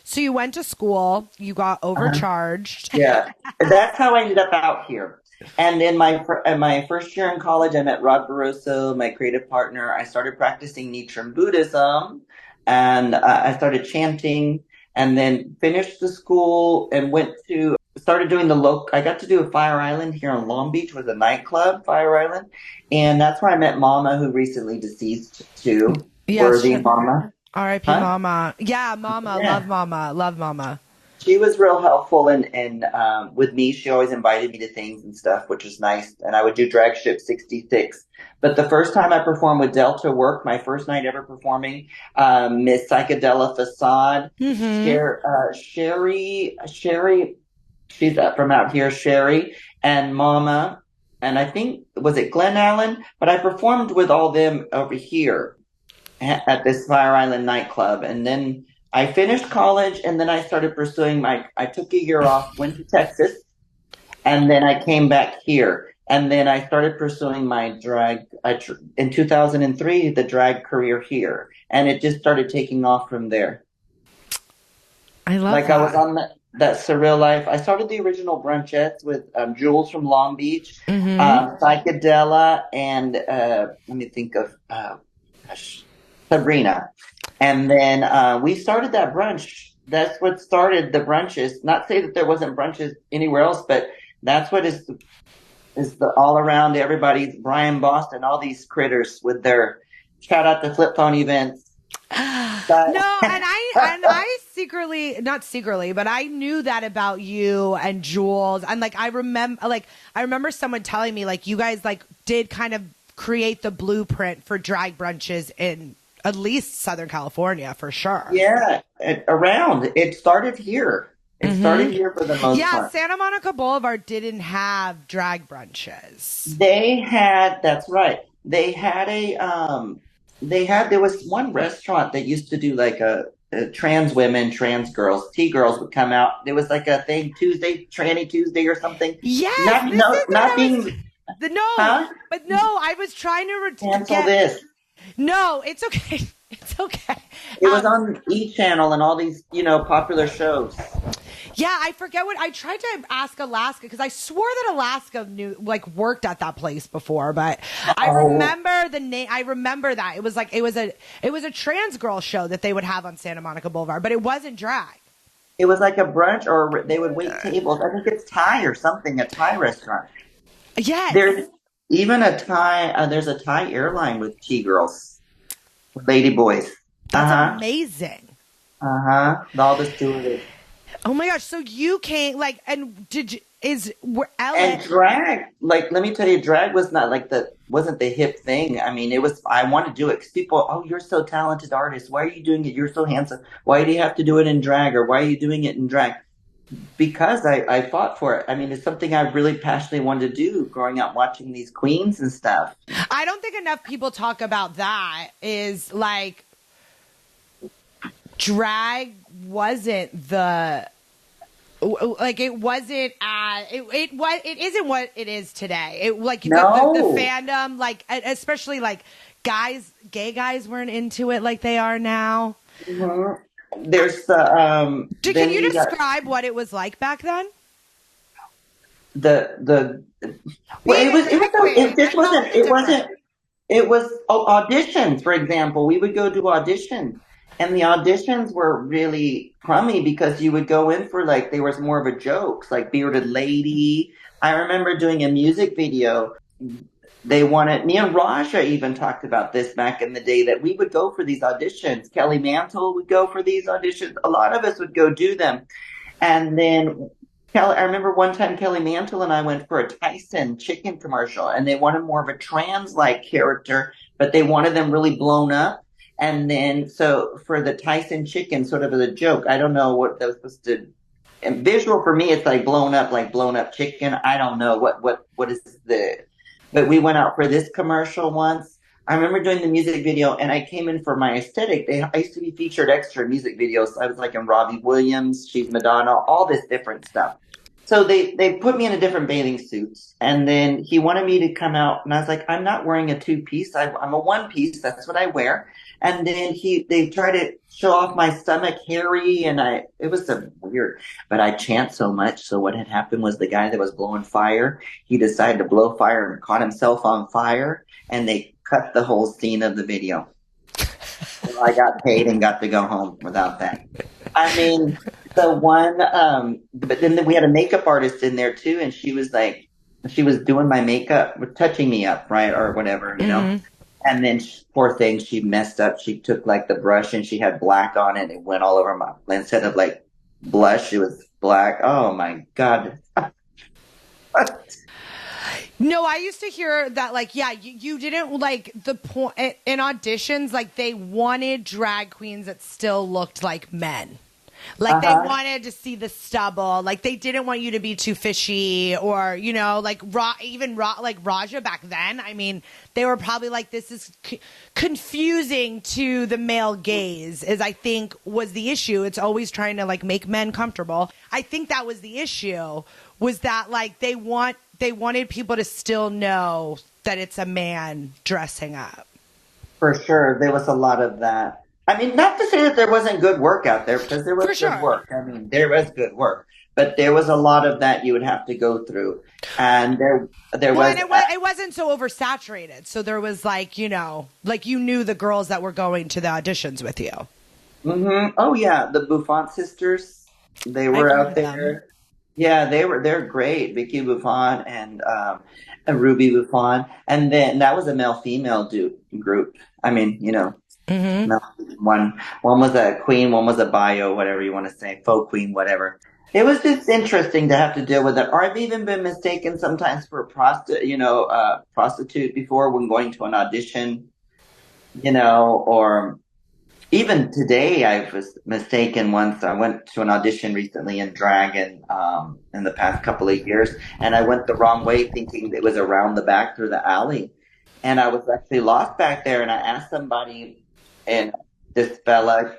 So you went to school. You got overcharged. Yeah, that's how I ended up out here. And in my first year in college, I met Rod Barroso, my creative partner. I started practicing Nichiren Buddhism, and I started chanting, and then finished the school and started doing I got to do a Fire Island here on Long Beach with a nightclub, Fire Island. And that's where I met Mama, who recently deceased too. Yeah, Worthy Mama. R.I.P. Huh? Mama. Yeah, Mama. Yeah. Love Mama. Love Mama. She was real helpful and with me. She always invited me to things and stuff, which was nice. And I would do Drag Ship 66. But the first time I performed with Delta Work, my first night ever performing, Miss Psychedella Facade, Sherry She's from out here, Sherry and Mama. And I think, was it Glen Allen? But I performed with all them over here at this Fire Island nightclub. And then I finished college and then I started pursuing I took a year off, went to Texas, and then I came back here. And then I started pursuing my drag, in 2003, the drag career here. And it just started taking off from there. I love Like that. I was on that surreal life. I started the original brunchettes with Jules from Long Beach, Psychedela, and let me think of Sabrina. And then we started that brunch. That's what started the brunches. Not say that there wasn't brunches anywhere else, but that's what is the all around everybody's Brian Boston, all these critters with their shout out to flip phone events. No, and I secretly, not secretly, but I knew that about you and Jules. And I remember someone telling me you guys did kind of create the blueprint for drag brunches in at least Southern California for sure. Yeah, it started here. It started here for the most part. Yeah, Santa Monica Boulevard didn't have drag brunches. That's right. There was one restaurant that used to do trans women, trans girls, T-girls would come out. There was a thing, Tranny Tuesday or something. Yes. But no, I was trying to cancel this. No, it's okay. It's okay. It was on E! Channel and all these, popular shows. Yeah, I forget what I tried to ask Alaska because I swore that Alaska worked at that place before, but I remember the name. I remember that it was a trans girl show that they would have on Santa Monica Boulevard, but it wasn't drag. It was like a brunch, or they would wait tables. I think it's Thai or something, a Thai restaurant. Yes. There's even a Thai. There's a Thai airline with T-girls, lady boys. That's amazing. All the stewardess. Oh my gosh! So you came LA and drag? Let me tell you, drag was not wasn't the hip thing. I mean, it was. I want to do it because people. Oh, you're so talented artist. Why are you doing it? You're so handsome. Why do you have to do it in drag, or why are you doing it in drag? Because I fought for it. I mean, it's something I really passionately wanted to do. Growing up, watching these queens and stuff. I don't think enough people talk about that. Is drag wasn't it wasn't it isn't what it is today. It the fandom, especially gay guys weren't into it like they are now. There's the can you describe what it was like back then? It was auditions, for example. We would go do auditions. And the auditions were really crummy because you would go in for there was more of a jokes, like Bearded Lady. I remember doing a music video. They wanted, me and Raja even talked about this back in the day, that we would go for these auditions. Kelly Mantle would go for these auditions. A lot of us would go do them. And then I remember one time Kelly Mantle and I went for a Tyson chicken commercial, and they wanted more of a trans-like character, but they wanted them really blown up. And then, so for the Tyson chicken, sort of as a joke, I don't know what that was supposed to. And visual for me, it's blown up chicken. I don't know what is but we went out for this commercial once. I remember doing the music video, and I came in for my aesthetic. I used to be featured extra in music videos. I was in Robbie Williams, She's Madonna, all this different stuff. So they put me in a different bathing suits, and then he wanted me to come out, and I was like, I'm not wearing a 2-piece. I'm a 1-piece. That's what I wear. And then they tried to show off my stomach hairy, and it was so weird. But I chant so much. So what had happened was the guy that was blowing fire, he decided to blow fire and caught himself on fire, and they cut the whole scene of the video. So I got paid and got to go home without that. I mean, the one, but then we had a makeup artist in there too, and she was doing my makeup, touching me up, right, or whatever, you know. And then, poor thing, she messed up. She took the brush and she had black on it. It went all over my, instead of blush, it was black. Oh my God. No, I used to hear that, you didn't the point in auditions, they wanted drag queens that still looked like men. Like they wanted to see the stubble. Like they didn't want you to be too fishy or, you know, like like Raja back then. I mean, they were probably like, this is confusing to the male gaze, is I think was the issue. It's always trying to like make men comfortable. I think that was the issue, was that like they wanted people to still know that it's a man dressing up. For sure. There was a lot of that. I mean, not to say that there wasn't good work out there, because there was good work. I mean, there was good work, but there was a lot of that you would have to go through. And there was. It wasn't so oversaturated. So there was like, you know, like you knew the girls that were going to the auditions with you. Mm-hmm. Oh, yeah. The Buffon sisters, they were out there. Them. Yeah, they're great. Vicky Buffon and Ruby Buffon. And then that was a male-female group. I mean, you know. Mm-hmm. One was a queen, one was a bio, whatever you want to say, faux queen, whatever. It was just interesting to have to deal with it. Or I've even been mistaken sometimes for a prostitute before when going to an audition, you know, or even today I was mistaken once. I went to an audition recently in drag in the past couple of years, and I went the wrong way thinking it was around the back through the alley. And I was actually lost back there, and I asked somebody, and this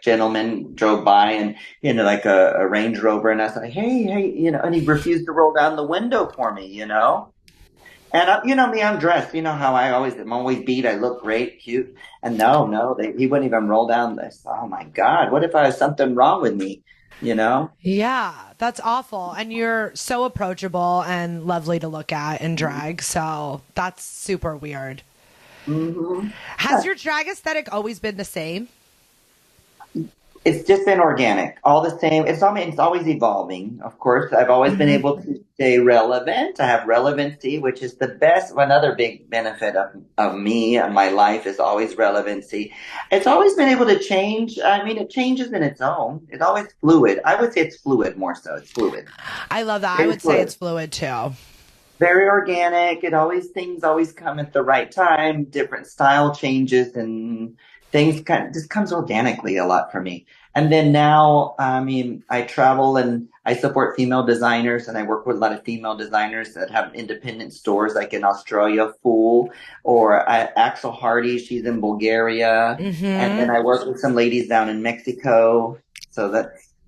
gentleman drove by and, you know, like a Range Rover. And I was like, hey, you know, and he refused to roll down the window for me, you know. And, you know me, I'm dressed. You know how I'm always beat. I look great, cute. And he wouldn't even roll down this. Oh, my God. What if I have something wrong with me, you know? Yeah, that's awful. And you're so approachable and lovely to look at in drag. So that's super weird. Mm-hmm. Has your drag aesthetic always been the same? It's just been organic, all the same. It's always evolving. Of course, I've always been able to stay relevant. I have relevancy, which is the best. Another big benefit of me and my life is always relevancy. It's always been able to change. I mean, it changes in its own. It's always fluid. I would say it's fluid more so. It's fluid. I love that. I would say it's fluid too. Very organic. Things always come at the right time. Different style changes and things just comes organically a lot for me. And then now, I mean, I travel and I support female designers, and I work with a lot of female designers that have independent stores, like in Australia, Fool, or Axel Hardy. She's in Bulgaria. Mm-hmm. And then I work with some ladies down in Mexico. So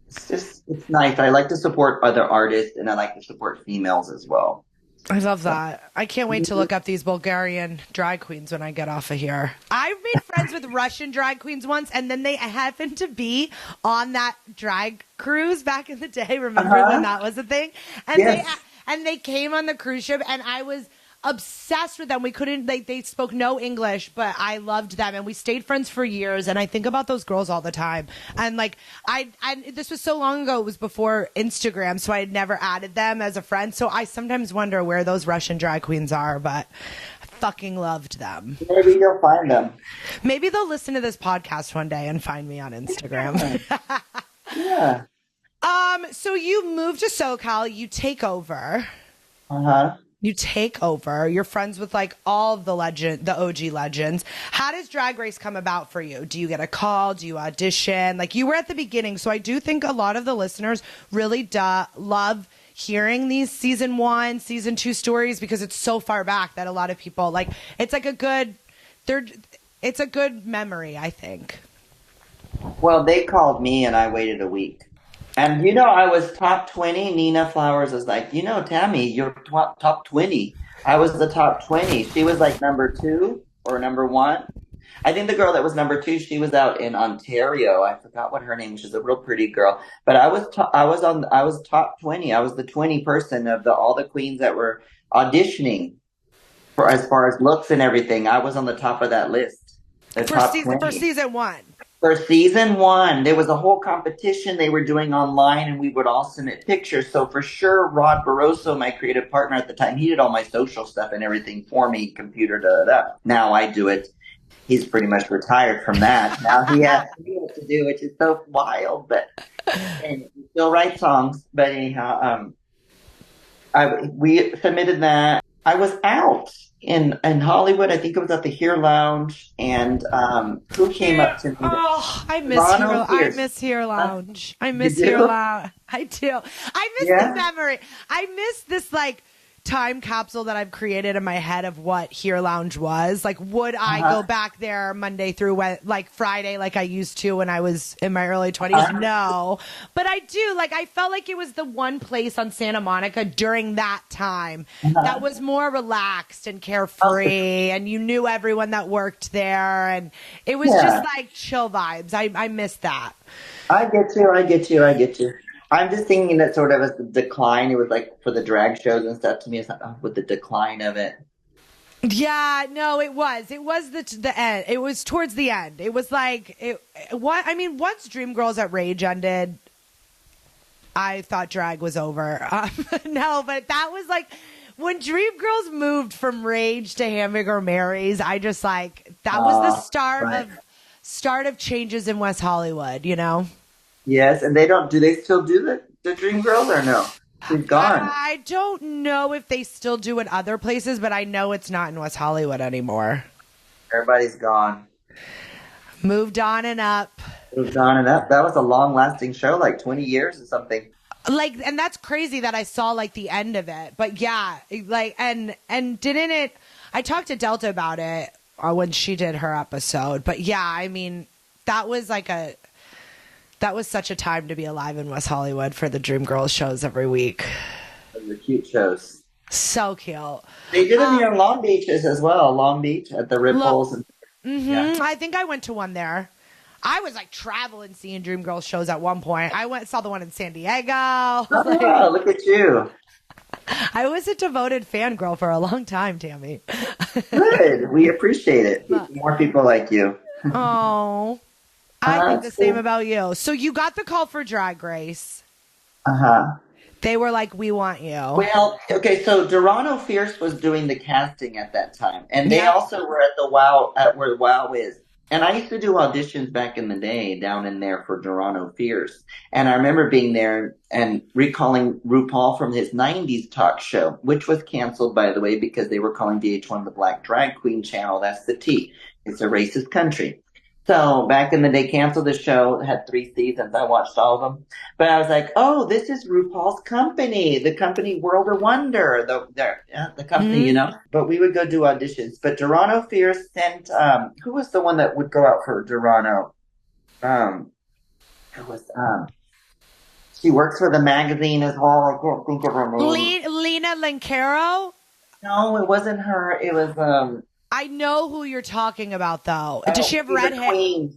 it's nice. I like to support other artists, and I like to support females as well. I love that. I can't wait to look up these Bulgarian drag queens when I get off of here. I made friends with Russian drag queens once, and then they happened to be on that drag cruise back in the day. Remember when that was a thing? And yes. They came on the cruise ship, and I was obsessed with them. We couldn't, they spoke no English, but I loved them, and we stayed friends for years. And I think about those girls all the time. And like, this was so long ago, it was before Instagram, so I had never added them as a friend. So I sometimes wonder where those Russian drag queens are, but I fucking loved them. Maybe you'll find them. Maybe they'll listen to this podcast one day and find me on Instagram. Yeah. So you moved to SoCal, you take over. Uh-huh. You take over. You're friends with like all of the OG legends. How does Drag Race come about for you? Do you get a call? Do you audition? Like you were at the beginning. So I do think a lot of the listeners really love hearing these season 1, season 2 stories, because it's so far back that a lot of people like, it's like it's a good memory, I think. Well, they called me and I waited a week. And, you know, I was top 20. Nina Flowers was like, you know, Tammie, you're top 20. I was the top 20. She was like number 2 or number 1. I think the girl that was number 2, she was out in Ontario. I forgot what her name was. She's a real pretty girl. But I was top 20. I was the 20 person of all the queens that were auditioning for as far as looks and everything. I was on the top of that list. For season 1. For season 1, there was a whole competition they were doing online, and we would all submit pictures. So for sure, Rod Barroso, my creative partner at the time, he did all my social stuff and everything for me, computer, Now I do it. He's pretty much retired from that. Now he has to do, which is so wild. But and he still writes songs. But anyhow, we submitted that. I was out. in Hollywood. I think it was at the Here Lounge, and who came up to me? Oh, I miss Ronald I Pierce. miss Here Lounge. I You miss Here do? Lounge. I do. I miss the Yeah. memory. I miss this like time capsule that I've created in my head of what Here Lounge was. Like, would I go back there Monday through like Friday like I used to when I was in my early 20s? No. But I do. Like, I felt like it was the one place on Santa Monica during that time that was more relaxed and carefree, and you knew everyone that worked there, and it was just like chill vibes. I miss that. I get you. I get you. I get you. I'm just thinking that sort of as the decline. It was like for the drag shows and stuff. To me, it's like with the decline of it. Yeah, no, it was. It was the end. It was towards the end. It was like what I mean. Once Dreamgirls at Rage ended, I thought drag was over. No, but that was like when Dreamgirls moved from Rage to Hamburger Mary's. I just like that was the start of changes in West Hollywood. You know. Yes, and they don't. Do they still do the Dream Girls or no? She's gone. I don't know if they still do it other places, but I know it's not in West Hollywood anymore. Everybody's gone. Moved on and up. Moved on and up. That was a long-lasting show, like 20 years or something. Like, and that's crazy that I saw like the end of it. But yeah, like, and didn't it? I talked to Delta about it when she did her episode. But yeah, I mean, that was such a time to be alive in West Hollywood for the Dreamgirls shows every week. The cute shows. So cute. They did them here in Long Beaches as well. Long Beach at the RuPaul's. I think I went to one there. I was like traveling seeing Dreamgirls shows at one point. I saw the one in San Diego. Oh, look at you. I was a devoted fangirl for a long time, Tammie. Good. We appreciate it. More people like you. Oh. I think the same about you. So you got the call for Drag Race. They were like, we want you. Well, okay, so Dorano Fierce was doing the casting at that time. And they also were at the WoW, at where WoW is. And I used to do auditions back in the day down in there for Dorano Fierce. And I remember being there and recalling RuPaul from his 90s talk show, which was canceled, by the way, because they were calling VH1 the Black Drag Queen channel. That's the T. It's a racist country. So back in the day, canceled the show. It had 3 seasons. I watched all of them. But I was like, oh, this is RuPaul's company, the company World of Wonder, the company, you know. But we would go do auditions. But Dorano Fierce sent, who was the one that would go out for Dorano? She works for the magazine as well. I can't think of her name. Lena Lancaro? No, it wasn't her. It was, I know who you're talking about, though. Does she have red hair?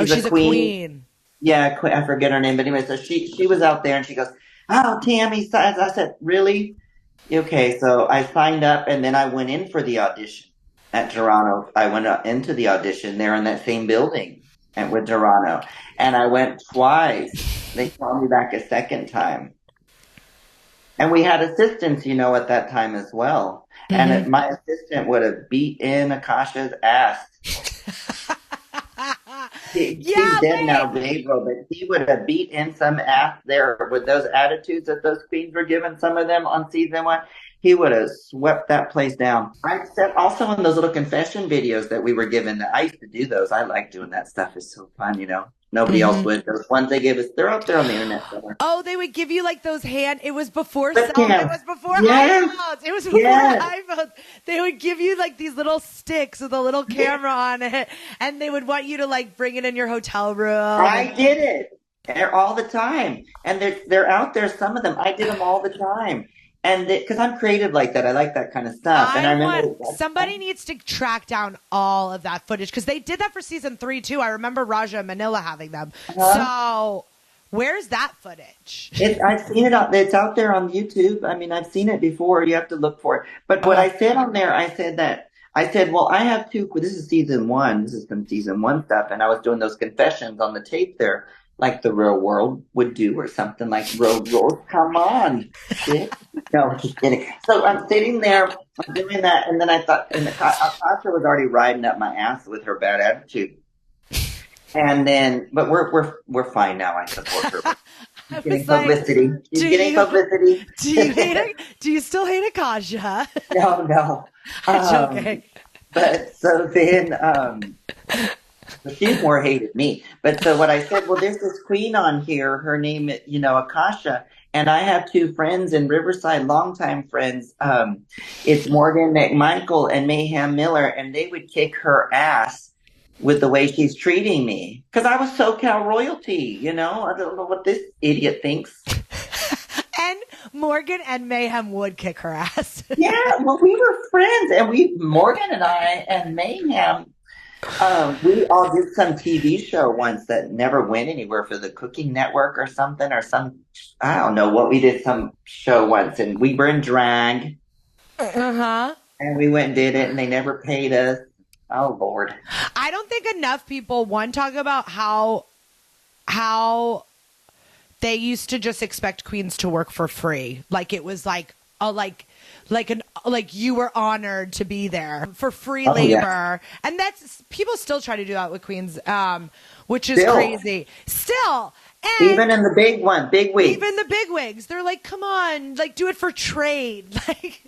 She's a queen. Yeah, I forget her name. But anyway, so she was out there and she goes, oh, Tammie. I said, really? Okay, so I signed up and then I went in for the audition at Toronto. I went into the audition there in that same building with Toronto. And I went twice. They called me back a second time. And we had assistants, you know, at that time as well. And my assistant would have beat in Akasha's ass. She's dead now, Gabriel, but he would have beat in some ass there with those attitudes that those queens were giving, some of them on season 1. He would have swept that place down. I said also in those little confession videos that we were given, I used to do those. I like doing that stuff. It's so fun, you know. Nobody else would. Those ones they gave us, they're out there on the internet somewhere. Oh, they would give you like those it was before iPhones. It was before iPhones. They would give you like these little sticks with a little camera on it, and they would want you to like bring it in your hotel room. I did it all the time. And they're out there, some of them. I did them all the time. And because I'm creative like that, I like that kind of stuff. And I remember somebody needs to track down all of that footage because they did that for season 3 too. I remember Raja and Manila having them. So where's that footage? I've seen it. It's out there on YouTube. I mean, I've seen it before. You have to look for it. But what I said on there, I said, well, I have 2. This is season 1. This is some season 1 stuff, and I was doing those confessions on the tape there. Like the real world would do or something like real world. Come on. Shit. No, just kidding. So I'm sitting there doing that. And then I thought, and Natasha was already riding up my ass with her bad attitude. And then, but we're fine now. I support her. I Getting was like, publicity. She's do getting you publicity. do you still hate Akasha? No, no. I'm joking. But so then, she's more hated me. But so what I said, well, there's this queen on here. Her name, Akasha. And I have two friends in Riverside, longtime friends. It's Morgan McMichael and Mayhem Miller, and they would kick her ass with the way she's treating me. Because I was SoCal royalty, I don't know what this idiot thinks. And Morgan and Mayhem would kick her ass. Yeah, well, we were friends, and Morgan and I and Mayhem, we all did some TV show once that never went anywhere for the Cooking Network or something, I don't know what we did, some show once, and we were in drag. Uh-huh. And we went and did it, and they never paid us. Oh, Lord. I don't think enough people, talk about how they used to just expect queens to work for free. Like it was like you were honored to be there for free labor. Yeah. And that's, people still try to do that with queens, which is crazy. Still. And even in the big wigs. Even the big wigs. They're like, come on, do it for trade.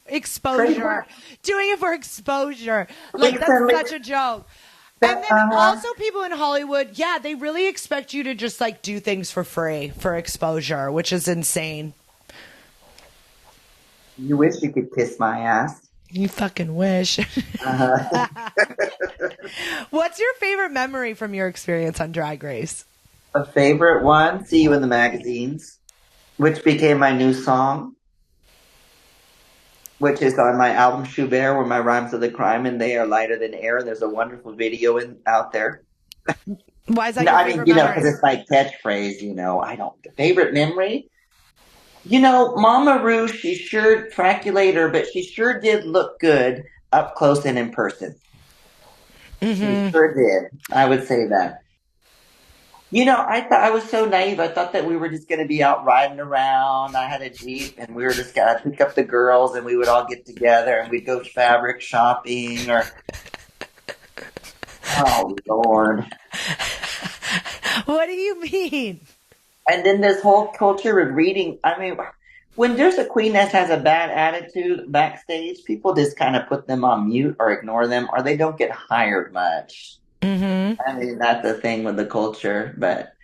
Exposure. Doing it for exposure. That's such a joke. And then also people in Hollywood, they really expect you to just do things for free for exposure, which is insane. You wish you could kiss my ass. You fucking wish. What's your favorite memory from your experience on Drag Race? A favorite one, See You in the Magazines, which became my new song, which is on my album Schubert, where my rhymes are the crime and they are lighter than air. There's a wonderful video out there. Why is that your favorite memory? Because it's my catchphrase, favorite memory? Mama Ru, she sure fraculator, but she sure did look good up close and in person. Mm-hmm. She sure did. I would say that. I thought I was so naive. I thought that we were just going to be out riding around. I had a Jeep, and we were just going to pick up the girls, and we would all get together, and we'd go fabric shopping or... Oh, Lord. What do you mean? And then this whole culture of reading. When there's a queen that has a bad attitude backstage, people just kind of put them on mute or ignore them, or they don't get hired much. Mm-hmm. That's the thing with the culture. But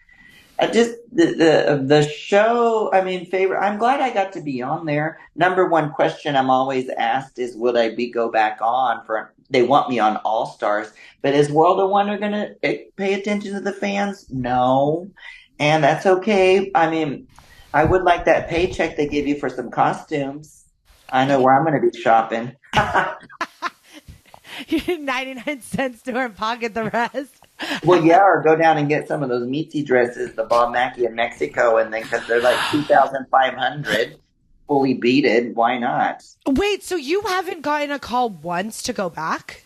I just the show. Favorite. I'm glad I got to be on there. Number one question I'm always asked is, would I go back on for? They want me on All Stars, but is World of Wonder going to pay attention to the fans? No. And that's okay. I would like that paycheck they give you for some costumes. I know where I'm going to be shopping. You did 99 cent store and pocket the rest. Well, yeah, or go down and get some of those Mitzi dresses, the Bob Mackie in Mexico, and then because they're like $2,500, fully beaded. Why not? Wait, so you haven't gotten a call once to go back?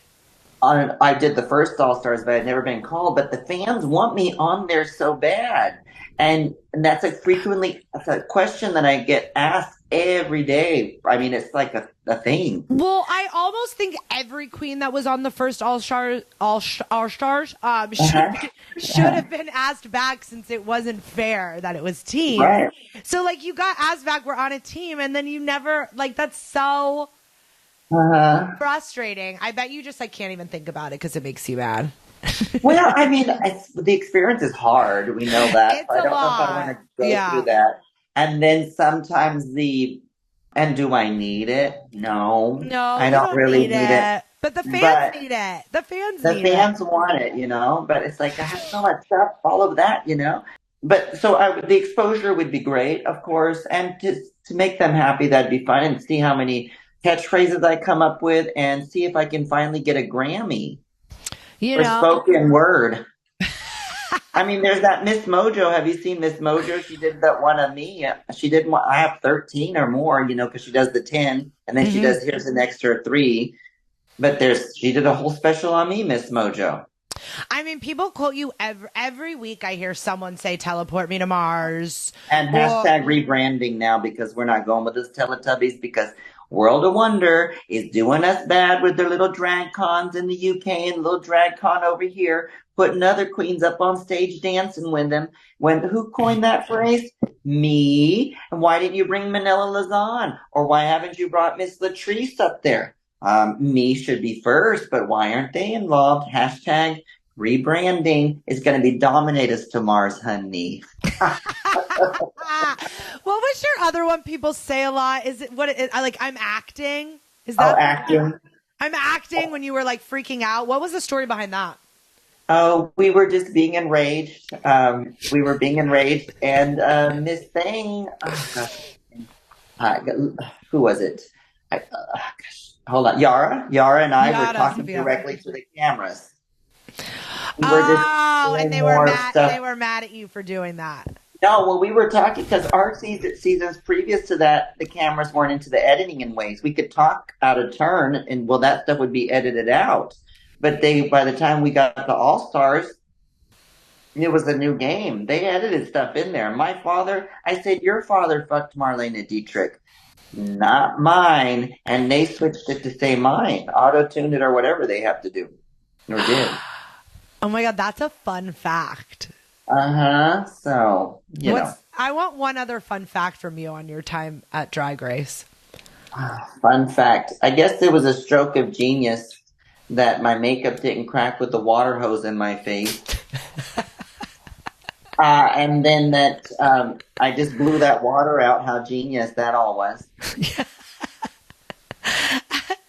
I did the first All Stars, but I'd never been called. But the fans want me on there so bad. And that's that's a question that I get asked every day. It's like a thing. Well, I almost think every queen that was on the first All Stars should have been asked back, since it wasn't fair that it was team. Right. So you got asked back, we're on a team, and then you never, that's so frustrating. I bet you just can't even think about it because it makes you mad. Well, the experience is hard. We know that. It's I don't lot. know if I want to go through that. And then sometimes and do I need it? No. No, I don't really need it. But the fans need it. The fans want it, But it's I have so much stuff, all of that, But so the exposure would be great, of course. And to make them happy, that'd be fun. And see how many catchphrases I come up with and see if I can finally get a Grammy. For spoken word. There's that Miss Mojo. Have you seen Miss Mojo? She did that one of me. She did one. I have 13 or more, because she does the 10, and then she does here's an extra 3. But she did a whole special on me, Miss Mojo. People quote you every week. I hear someone say, "Teleport me to Mars," and hashtag rebranding now, because we're not going with this Teletubbies, because World of Wonder is doing us bad with their little drag cons in the UK and little drag con over here putting other queens up on stage dancing with them. Who coined that phrase? Me. And why didn't you bring Manila Lazan? Or why haven't you brought Miss Latrice up there? Me should be first, but why aren't they involved? Hashtag rebranding is going to be dominate us to Mars, honey. What was your other one people say a lot? Is it like I'm acting? Is that acting? I'm acting when you were like freaking out. What was the story behind that? Oh, we were just being enraged. We were being enraged, and Miss Thing, who was it? Hold on, Yara and I were talking directly to the cameras. And they were mad. They were mad at you for doing that. No, well, we were talking because our seasons previous to that, the cameras weren't into the editing in ways. We could talk out of turn, and well, that stuff would be edited out. But by the time we got to All Stars, it was a new game. They edited stuff in there. My father, I said, your father fucked Marlena Dietrich, not mine. And they switched it to say mine, auto-tuned it or whatever they have to do, or did. Oh my God, that's a fun fact. So, you know. I want one other fun fact from you on your time at Drag Race. Fun fact. I guess there was a stroke of genius that my makeup didn't crack with the water hose in my face. And then that I just blew that water out, how genius that all was.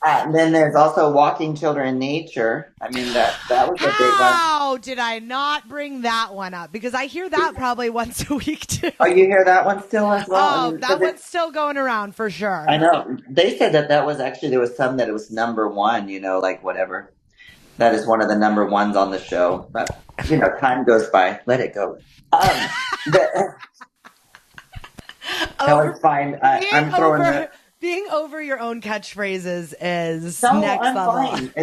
And then there's also Walking Children in Nature. I mean, that was a big one. How did I not bring that one up? Because I hear that probably once a week, too. Oh, you hear that one still as well? Oh, that one's still going around for sure. I know. They said that was actually, there was some that it was number one, you know, like whatever. That is one of the number ones on the show. But, you know, time goes by. Let it go. No, it's fine. I'm throwing that. Being over your own catchphrases is next level. Fine.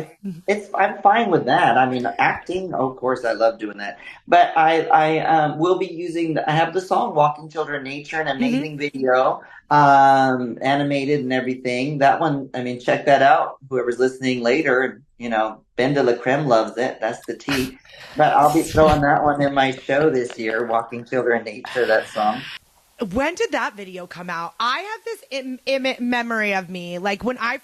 I'm fine with that. I mean, acting, of course, I love doing that. But I will be using. I have the song "Walking Children Nature," an amazing video, animated and everything. That one, I mean, check that out. Whoever's listening later, you know, Ben de la Creme loves it. That's the tea. But I'll be throwing that one in my show this year. "Walking Children Nature," that song. When did that video come out? I have this memory of me. Like when I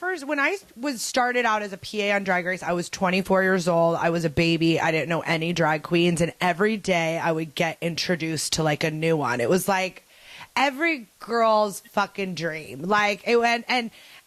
was started out as a PA on Drag Race, I was 24 years old. I was a baby. I didn't know any drag queens. And every day I would get introduced to like a new one. It was like every girl's fucking dream. Like it went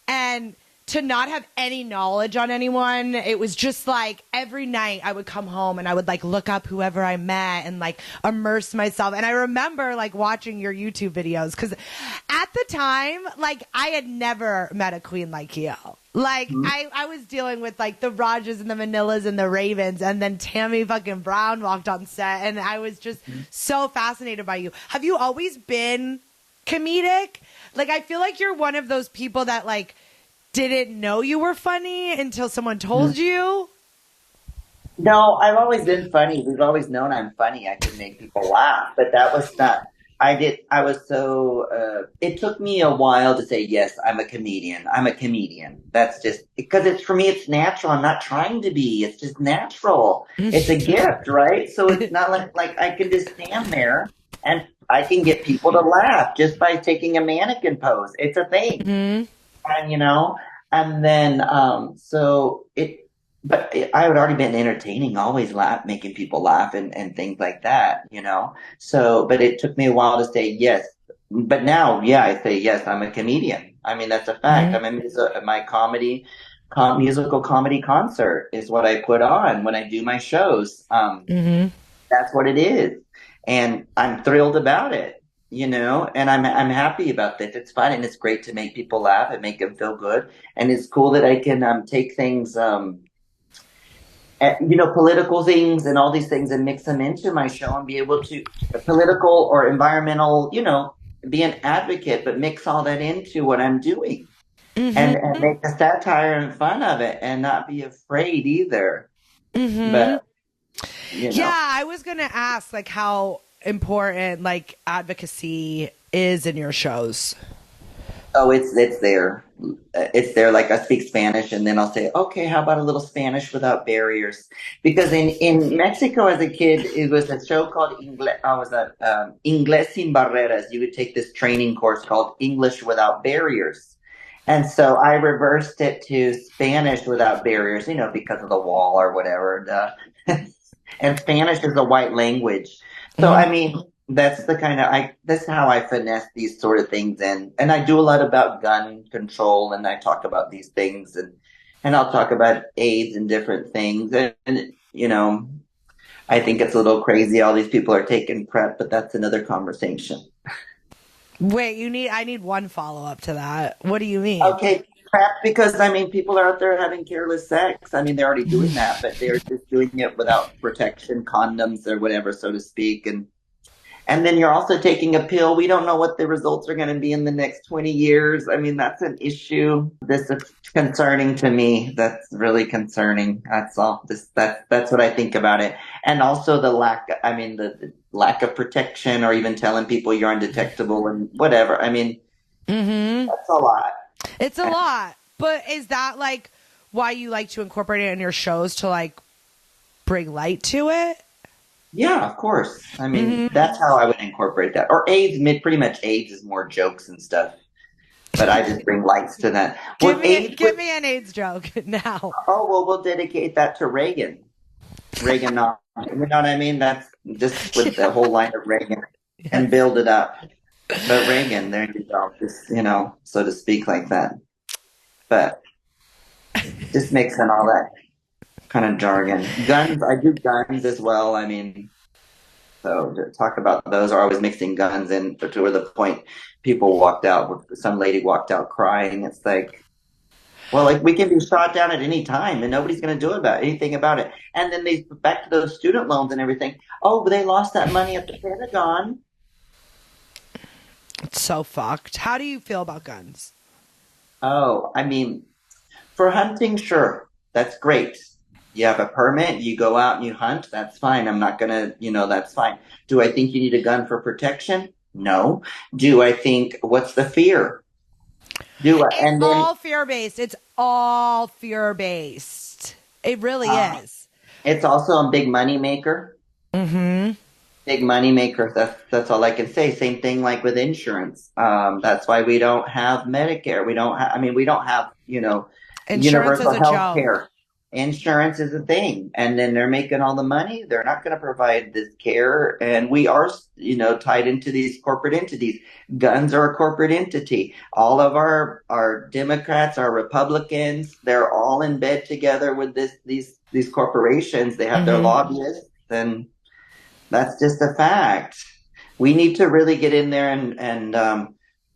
and to not have any knowledge on anyone, it was just like every night I would come home and I would like look up whoever I met and like immerse myself. And I remember like watching your YouTube videos because at the time, like I had never met a queen like you. Like I was dealing with like the Rajas and the Manillas and the Ravens, and then Tammie fucking Brown walked on set, and I was just so fascinated by you. Have you always been comedic? Like I feel like you're one of those people that like didn't know you were funny until someone told you? No, I've always been funny. We've always known I'm funny. I can make people laugh, but that was not. It took me a while to say, yes, I'm a comedian. I'm a comedian. That's just, because for me, it's natural. I'm not trying to be. It's just natural. It's a gift, right? So it's not like I can just stand there and I can get people to laugh just by taking a mannequin pose. It's a thing. And, you know, and then, but I had already been entertaining, always making people laugh and things like that, you know? So, but it took me a while to say yes. But now, yeah, I say yes, I'm a comedian. I mean, that's a fact. I mean, my musical comedy concert is what I put on when I do my shows. That's what it is. And I'm thrilled about it. You know, and I'm happy about this. It's fun and it's great to make people laugh and make them feel good. And it's cool that I can take things, you know, political things and all these things and mix them into my show and be able to political or environmental, you know, be an advocate, but mix all that into what I'm doing and make the satire and fun of it and not be afraid either. But, you know. Yeah, I was going to ask like how important like advocacy is in your shows. Oh, it's there. it's there like I speak Spanish, and then I'll say, okay, how about a little Spanish without barriers? Because in Mexico as a kid, it was a show called Inglés sin Barreras. You would take this training course called English Without Barriers. And so I reversed it to Spanish without barriers, because of the wall or whatever. And Spanish is a white language. So, I mean, that's how I finesse these sort of things. And I do a lot about gun control, and I talk about these things, and I'll talk about AIDS and different things. And I think it's a little crazy. All these people are taking PrEP, but that's another conversation. Wait, I need one follow-up to that. What do you mean? Okay, PrEP, because people are out there having careless sex. I mean, they're already doing that, but they're just doing it without protection, condoms or whatever, so to speak. And then you're also taking a pill. We don't know what the results are going to be in the next 20 years. I mean, that's an issue. This is concerning to me. That's really concerning. That's all. That's what I think about it. And also the lack of protection, or even telling people you're undetectable and whatever. I mean, that's a lot. It's a lot. But is that like why you like to incorporate it in your shows, to like bring light to it? Yeah, of course. I mean, that's how I would incorporate that. Or AIDS, pretty much AIDS is more jokes and stuff. But I just bring lights to that. Give me an AIDS joke now. Oh, well, we'll dedicate that to Reagan. You know what I mean? That's just with the whole line of Reagan and build it up. But Reagan, there you go. Just, so to speak, like that. But just mixing all that kind of jargon. Guns, I do guns as well. I mean, so to talk about those, are always mixing guns in to the point people walked out. Some lady walked out crying. It's like, well, like, we can be shot down at any time and nobody's going to do anything about it. And then back to those student loans and everything. Oh, but they lost that money at the Pentagon. It's so fucked. How do you feel about guns? Oh, I mean, for hunting, sure, that's great. You have a permit, you go out and you hunt, that's fine. I'm not gonna, that's fine. Do I think you need a gun for protection? No. Do I think, what's the fear? It's all fear-based. It's all fear-based. It really is. It's also a big money maker. Big money maker. That's all I can say. Same thing like with insurance. That's why we don't have Medicare. We don't have, universal health care. Insurance is a thing, and then they're making all the money. They're not going to provide this care, and we are, tied into these corporate entities. Guns are a corporate entity. All of our Democrats, our Republicans, they're all in bed together with these corporations. They have their lobbyists, and that's just a fact. We need to really get in there and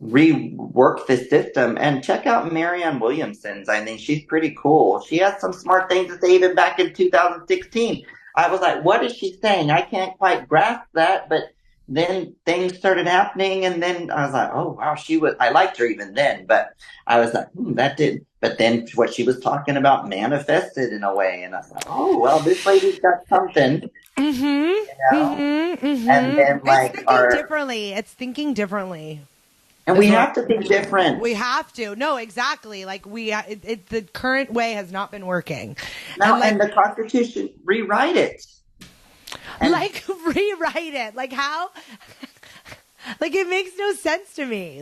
rework the system, and check out Marianne Williamson's. I think she's pretty cool. She has some smart things to say. Even back in 2016, I was like, what is she saying? I can't quite grasp that. But then things started happening, and then I was like, oh wow, I liked her even then, but I was like, that did. But then what she was talking about manifested in a way, and I was like, oh well, this lady's got something. And then It's thinking differently. And we have to think different. We have to. No, exactly. Like the current way has not been working. And the Constitution, rewrite it. Rewrite it. Like how? Like it makes no sense to me.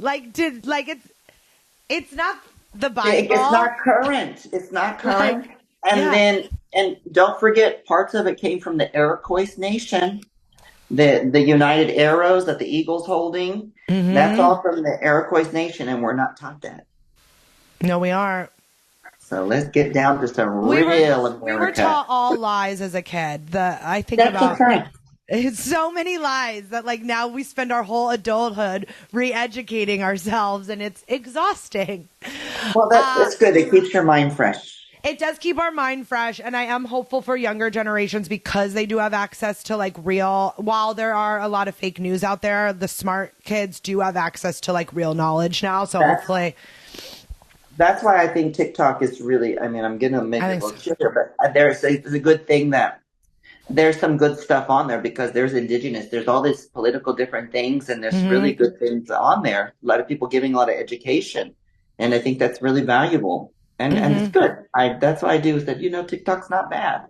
It's not the Bible. It's not current. It's not current. And don't forget, parts of it came from the Iroquois Nation. The United Arrows that the Eagle's holding, that's all from the Iroquois Nation, and we're not taught that. No, we aren't. So let's get down to some real America. We were taught all lies as a kid. It's so many lies that now we spend our whole adulthood re-educating ourselves, and it's exhausting. Well, that's good. It keeps your mind fresh. It does keep our mind fresh, and I am hopeful for younger generations because they do have access to real, while there are a lot of fake news out there, the smart kids do have access to real knowledge now, so hopefully. That's why I think TikTok is really, I'm going to make it look sugar, but it's a good thing that there's some good stuff on there, because there's indigenous, there's all these political different things, and there's really good things on there. A lot of people giving a lot of education. And I think that's really valuable. And it's good. That's why I do is that, TikTok's not bad.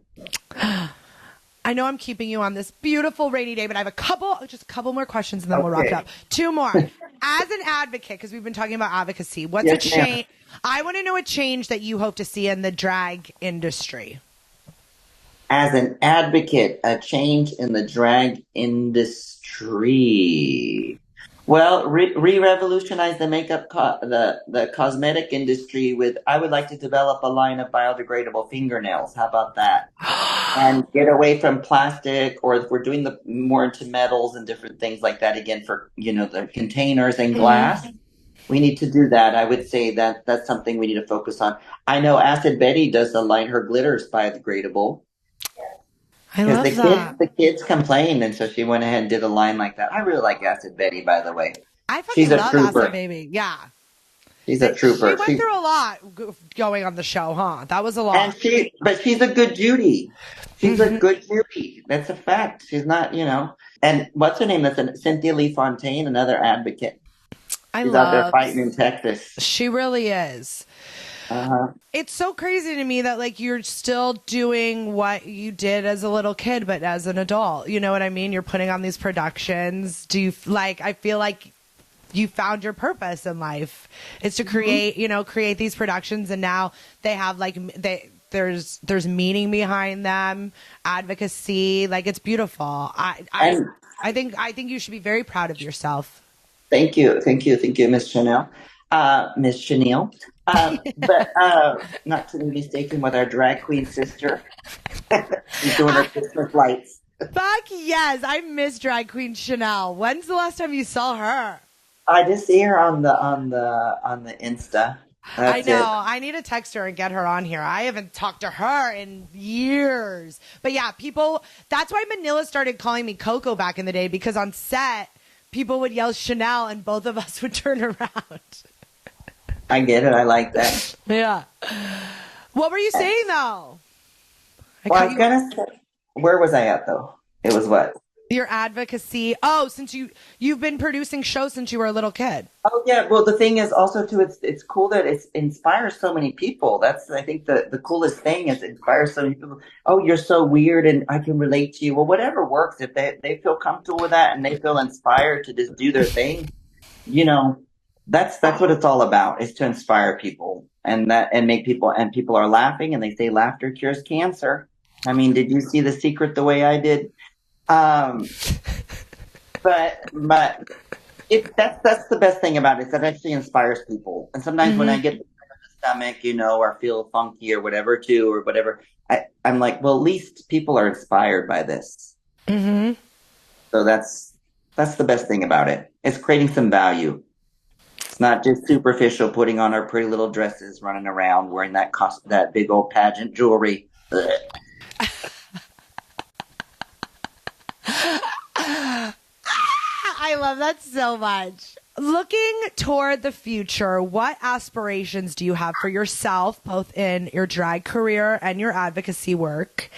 I know I'm keeping you on this beautiful rainy day, but I have just a couple more questions and then we'll wrap it Okay. up. Two more. As an advocate, because we've been talking about advocacy, what's Yes, a change? I want to know a change that you hope to see in the drag industry. As an advocate, a change in the drag industry. Well, revolutionize the makeup, the cosmetic industry with. I would like to develop a line of biodegradable fingernails. How about that? And get away from plastic, or if we're doing the more into metals and different things like that again for the containers and glass. We need to do that. I would say that that's something we need to focus on. I know Acid Betty does the line her glitters biodegradable. I love that. The kids complained, and so she went ahead and did a line like that. I really like Acid Betty, by the way. I fucking She's a love trooper. Acid Baby. Yeah. She's a trooper. She went through a lot going on the show, huh? That was a lot. And but she's a good Judy. She's a good Judy. That's a fact. She's not, And what's her name? That's Cynthia Lee Fontaine, another advocate. She's out there fighting in Texas. She really is. It's so crazy to me that like you're still doing what you did as a little kid, but as an adult. You know what I mean? You're putting on these productions. I feel like you found your purpose in life. It's to create these productions, and now they have there's meaning behind them, advocacy. Like, it's beautiful. I think you should be very proud of yourself. Thank you, Miss Chanel. Miss Chanel. But not to be mistaken with our drag queen sister. She's doing her Christmas lights. Fuck yes, I miss drag queen Chanel. When's the last time you saw her? I just see her on the Insta. I know. I need to text her and get her on here. I haven't talked to her in years. But yeah, that's why Manila started calling me Coco back in the day, because on set, people would yell Chanel and both of us would turn around. I get it. I like that. Yeah. What were you saying though? Well, I was gonna say, where was I at though? It was what? Your advocacy. Oh, since you've been producing shows since you were a little kid. Oh yeah. Well, the thing is also too, it's cool that it inspires so many people. That's, I think, the coolest thing is it inspires so many people. Oh, you're so weird and I can relate to you. Well, whatever works. If they feel comfortable with that and they feel inspired to just do their thing, that's what it's all about, is to inspire people and make people, and people are laughing, and they say laughter cures cancer. I mean, did you see The Secret the way I did? But that's the best thing about it, is that it actually inspires people. And sometimes when I get the stomach, or feel funky or whatever too, or whatever, I'm like, well, at least people are inspired by this. Mm-hmm. So that's the best thing about it. It's creating some value. It's not just superficial, putting on our pretty little dresses, running around wearing that big old pageant jewelry. I love that so much. Looking toward the future, what aspirations do you have for yourself, both in your drag career and your advocacy work?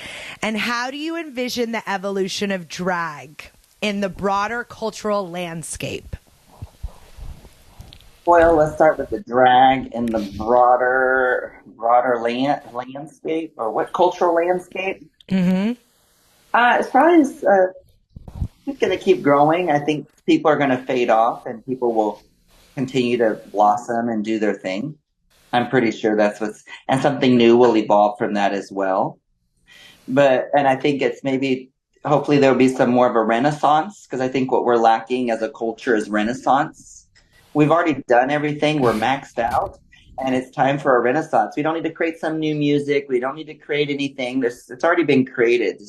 And how do you envision the evolution of drag in the broader cultural landscape? Well, let's start with the drag in the broader landscape, or what cultural landscape? Mm-hmm. It's probably it's going to keep growing. I think people are going to fade off, and people will continue to blossom and do their thing. I'm pretty sure and something new will evolve from that as well. And I think it's hopefully there'll be some more of a renaissance, because I think what we're lacking as a culture is renaissance. We've already done everything. We're maxed out, and it's time for a renaissance. We don't need to create some new music. We don't need to create anything. It's already been created.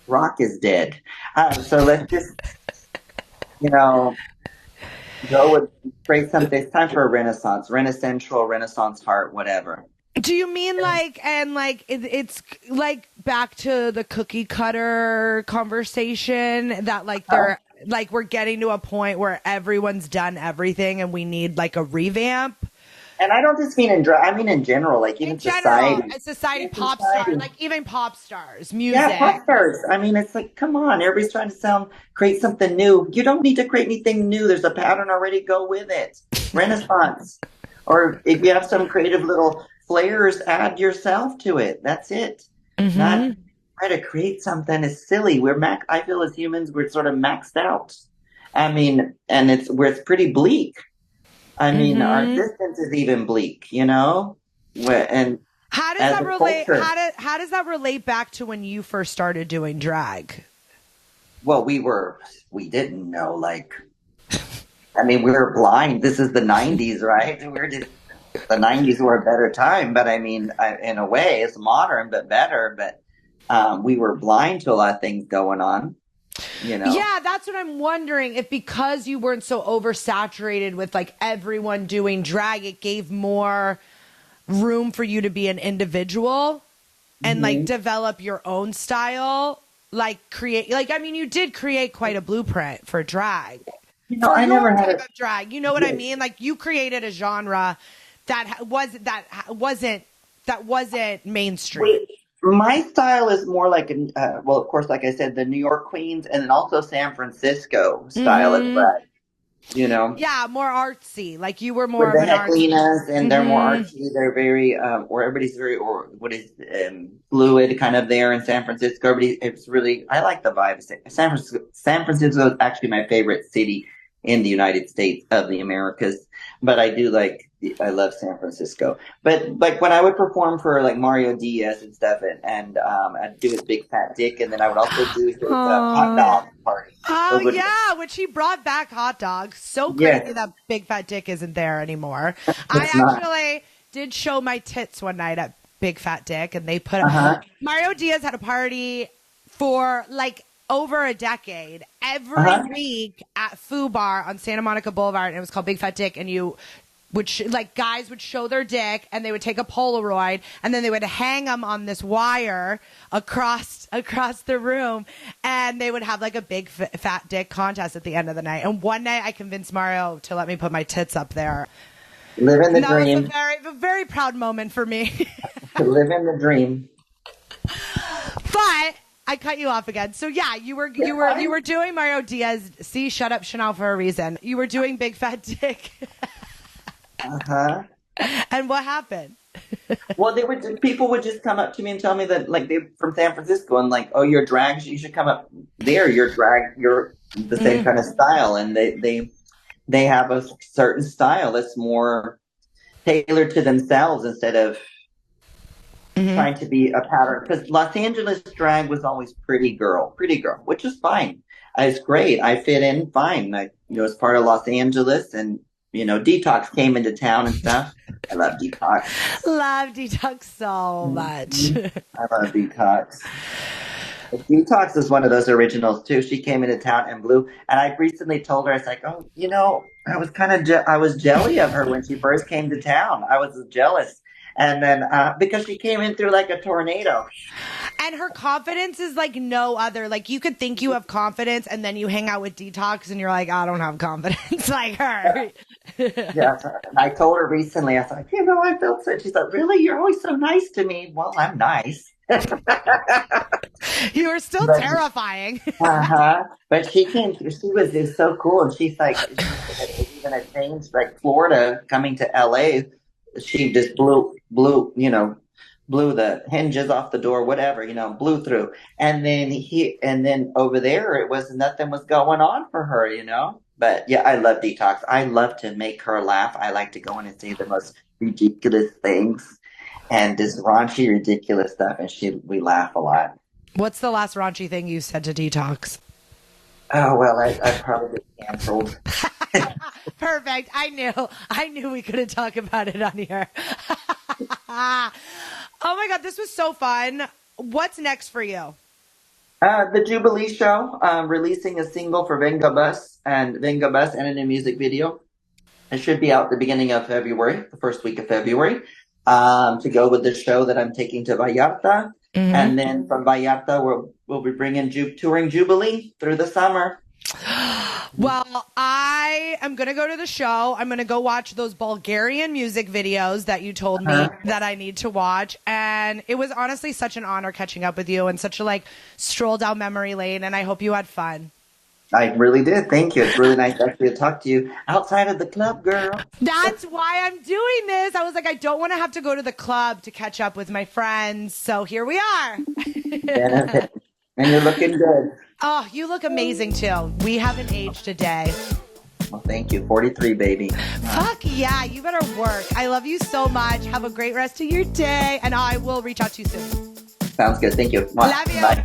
Rock is dead. So let's just, go with create something. It's time for a renaissance, renaissance heart, whatever. Do you mean it's like back to the cookie cutter conversation that they're we're getting to a point where everyone's done everything and we need a revamp? And I don't just mean in drag, I mean in general, even society, pop stars, even pop stars, music. Yeah, pop stars. I mean, it's come on, everybody's trying to create something new. You don't need to create anything new. There's a pattern already. Go with it. Renaissance. Or if you have some creative little flares, add yourself to it. That's it. Not Mm-hmm. try to create something is silly. I feel as humans, we're sort of maxed out. I mean, and it's pretty bleak. I mean, our Mm-hmm. existence is even bleak, you know? And How does as that a relate? culture, How does that relate back to when you first started doing drag? well, we didn't know, like, I mean, we were blind. This is the 90s, right? The 90s were a better time, but I mean, in a way, it's modern, but better. But we were blind to a lot of things going on, you know? Yeah, that's what I'm wondering. If because you weren't so oversaturated with like everyone doing drag, it gave more room for you to be an individual and like Mhm. develop your own style. Like create, like, I mean, you did create quite a blueprint for drag, You know, for I your never had type a, of drag. You know what I mean? Like you created a genre that wasn't mainstream. wait, my style is more like, well, of course, like I said, the New York Queens and then also San Francisco style of Mm-hmm. drag, you know? Yeah, more artsy. Like you were more With of the an artsy. heckliness, and they're more Mm-hmm. artsy. They're very, or everybody's very, or what is fluid kind of there in San Francisco. Everybody, it's really, I like the vibe. San Francisco is actually my favorite city in the United States of the Americas, but I love San Francisco. But like when I would perform for like Mario Diaz and stuff, and I'd do his Big Fat Dick, and then I would also do his hot Oh. dog party. Oh Those would, yeah, when she brought back hot dogs. So crazy yes, that Big Fat Dick isn't there anymore. I it's not. actually did show my tits one night at Big Fat Dick, and they put Uh huh. Mario Diaz had a party for like over a decade Uh every huh. week at Foo Bar on Santa Monica Boulevard, and it was called Big Fat Dick, and you would like guys would show their dick and they would take a Polaroid and then they would hang them on this wire across the room, and they would have like a big fat dick contest at the end of the night. And one night I convinced Mario to let me put my tits up there. Living the And that was dream. a very proud moment for me. Living the dream. But I cut you off again. So yeah, you were doing Mario Diaz. See, shut up, Chanel, for a reason. You were doing Big Fat Dick. Uh-huh. And what happened? Well, people would just come up to me and tell me that like they're from San Francisco and like, oh, you're drag, you should come up there. You're the same Mm, kind of style, and they have a certain style that's more tailored to themselves instead of mhm. trying to be a pattern. Because Los Angeles drag was always pretty girl, which is fine. It's great. I fit in fine. It's part of Los Angeles, and Detox came into town and stuff. I love Detox. Love Detox so much. Mhm. I love Detox. Detox is one of those originals too. She came into town and blew. And I recently told her, I was like, oh, I was kind of, I was jelly of her when she first came to town. I was jealous. And then, because she came in through like a tornado. And her confidence is like no other. Like you could think you have confidence and then you hang out with Detox and you're like, I don't have confidence like her. Yeah. And I told her recently, I was like, I felt so. She's like, really? You're always so nice to me. Well, I'm nice. You are still But terrifying. uh-huh. But she came. She was just so cool, and she's like, even a change like Florida coming to LA. She just blew the hinges off the door, whatever, blew through. And then over there, it was nothing was going on for her. But yeah, I love Detox. I love to make her laugh. I like to go in and say the most ridiculous things and this raunchy, ridiculous stuff, and we laugh a lot. What's the last raunchy thing you said to Detox? Oh well, I probably get canceled. Perfect. I knew we couldn't talk about it on here. Oh my God, this was so fun. What's next for you? The Jubilee Show, releasing a single for Venga Bus and a new music video. It should be out the beginning of February, the first week of February, to go with the show that I'm taking to Vallarta. Mm-hmm. And then from Vallarta, we'll be bringing touring Jubilee through the summer. Well, I am going to go to the show. I'm going to go watch those Bulgarian music videos that you told me that I need to watch. And it was honestly such an honor catching up with you and such a stroll down memory lane. And I hope you had fun. I really did. Thank you. It's really nice actually to talk to you outside of the club, girl. That's why I'm doing this. I was like, I don't want to have to go to the club to catch up with my friends. So here we are. And you're looking good. Oh, you look amazing too. We haven't aged a day. Well, thank you. 43, baby. Fuck yeah, you better work. I love you so much. Have a great rest of your day, and I will reach out to you soon. Sounds good. Thank you. Love you. Bye.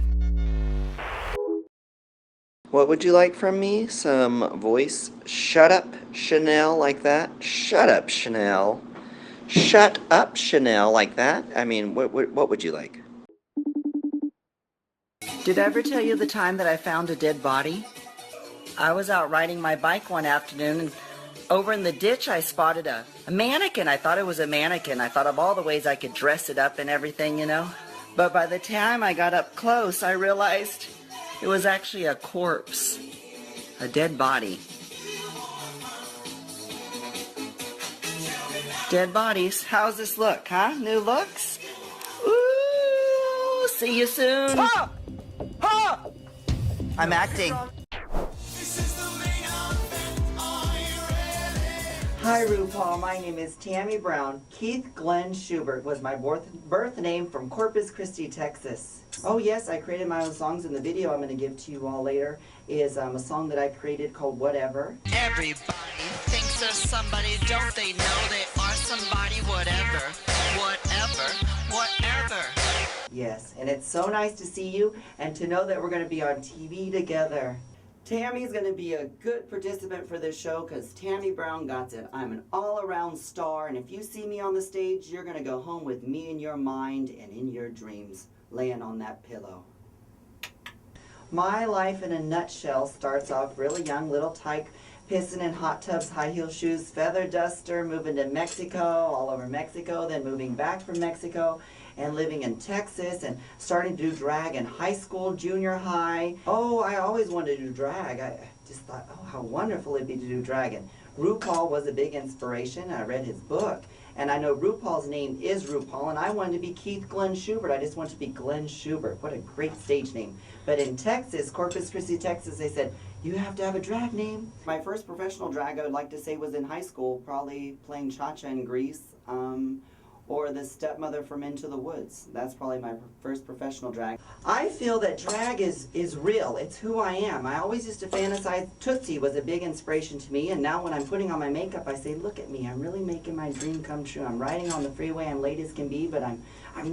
What would you like from me? Some voice shut up Chanel like that? Shut up Chanel. Shut up Chanel like that? I mean, what would you like? Did I ever tell you the time that I found a dead body? I was out riding my bike one afternoon, and over in the ditch I spotted a mannequin. I thought it was a mannequin. I thought of all the ways I could dress it up and everything, you know. But by the time I got up close, I realized it was actually a corpse, a dead body. Dead bodies. How's this look, huh? New looks? Ooh, see you soon. Ha! Ha! I'm acting. Hi, RuPaul. My name is Tammie Brown. Keith Glenn Schubert was my birth name from Corpus Christi, Texas. Oh, yes, I created my own songs, and the video I'm going to give to you all later is a song that I created called Whatever. Everybody thinks they're somebody, don't they know they are somebody? Whatever, whatever, whatever. Yes, and it's so nice to see you and to know that we're going to be on TV together. Tammie's going to be a good participant for this show because Tammie Brown got it. I'm an all-around star, and if you see me on the stage, you're going to go home with me in your mind and in your dreams, laying on that pillow. My life in a nutshell starts off really young, little tyke, pissing in hot tubs, high heel shoes, feather duster, moving to Mexico, all over Mexico, then moving back from Mexico, and living in Texas and starting to do drag in high school, junior high. Oh, I always wanted to do drag. I just thought, oh, how wonderful it'd be to do drag. And RuPaul was a big inspiration. I read his book. And I know RuPaul's name is RuPaul, and I wanted to be Keith Glenn Schubert. I just wanted to be Glenn Schubert. What a great stage name. But in Texas, Corpus Christi, Texas, they said, you have to have a drag name. My first professional drag, I would like to say, was in high school, probably playing Cha-Cha in Grease. Or the stepmother from Into the Woods. That's probably my first professional drag. I feel that drag is real. It's who I am. I always used to fantasize. Tootsie was a big inspiration to me, and now when I'm putting on my makeup, I say, look at me. I'm really making my dream come true. I'm riding on the freeway. I'm late as can be, but I'm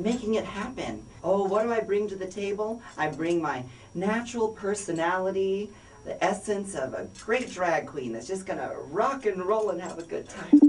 making it happen. Oh, what do I bring to the table? I bring my natural personality, the essence of a great drag queen that's just going to rock and roll and have a good time.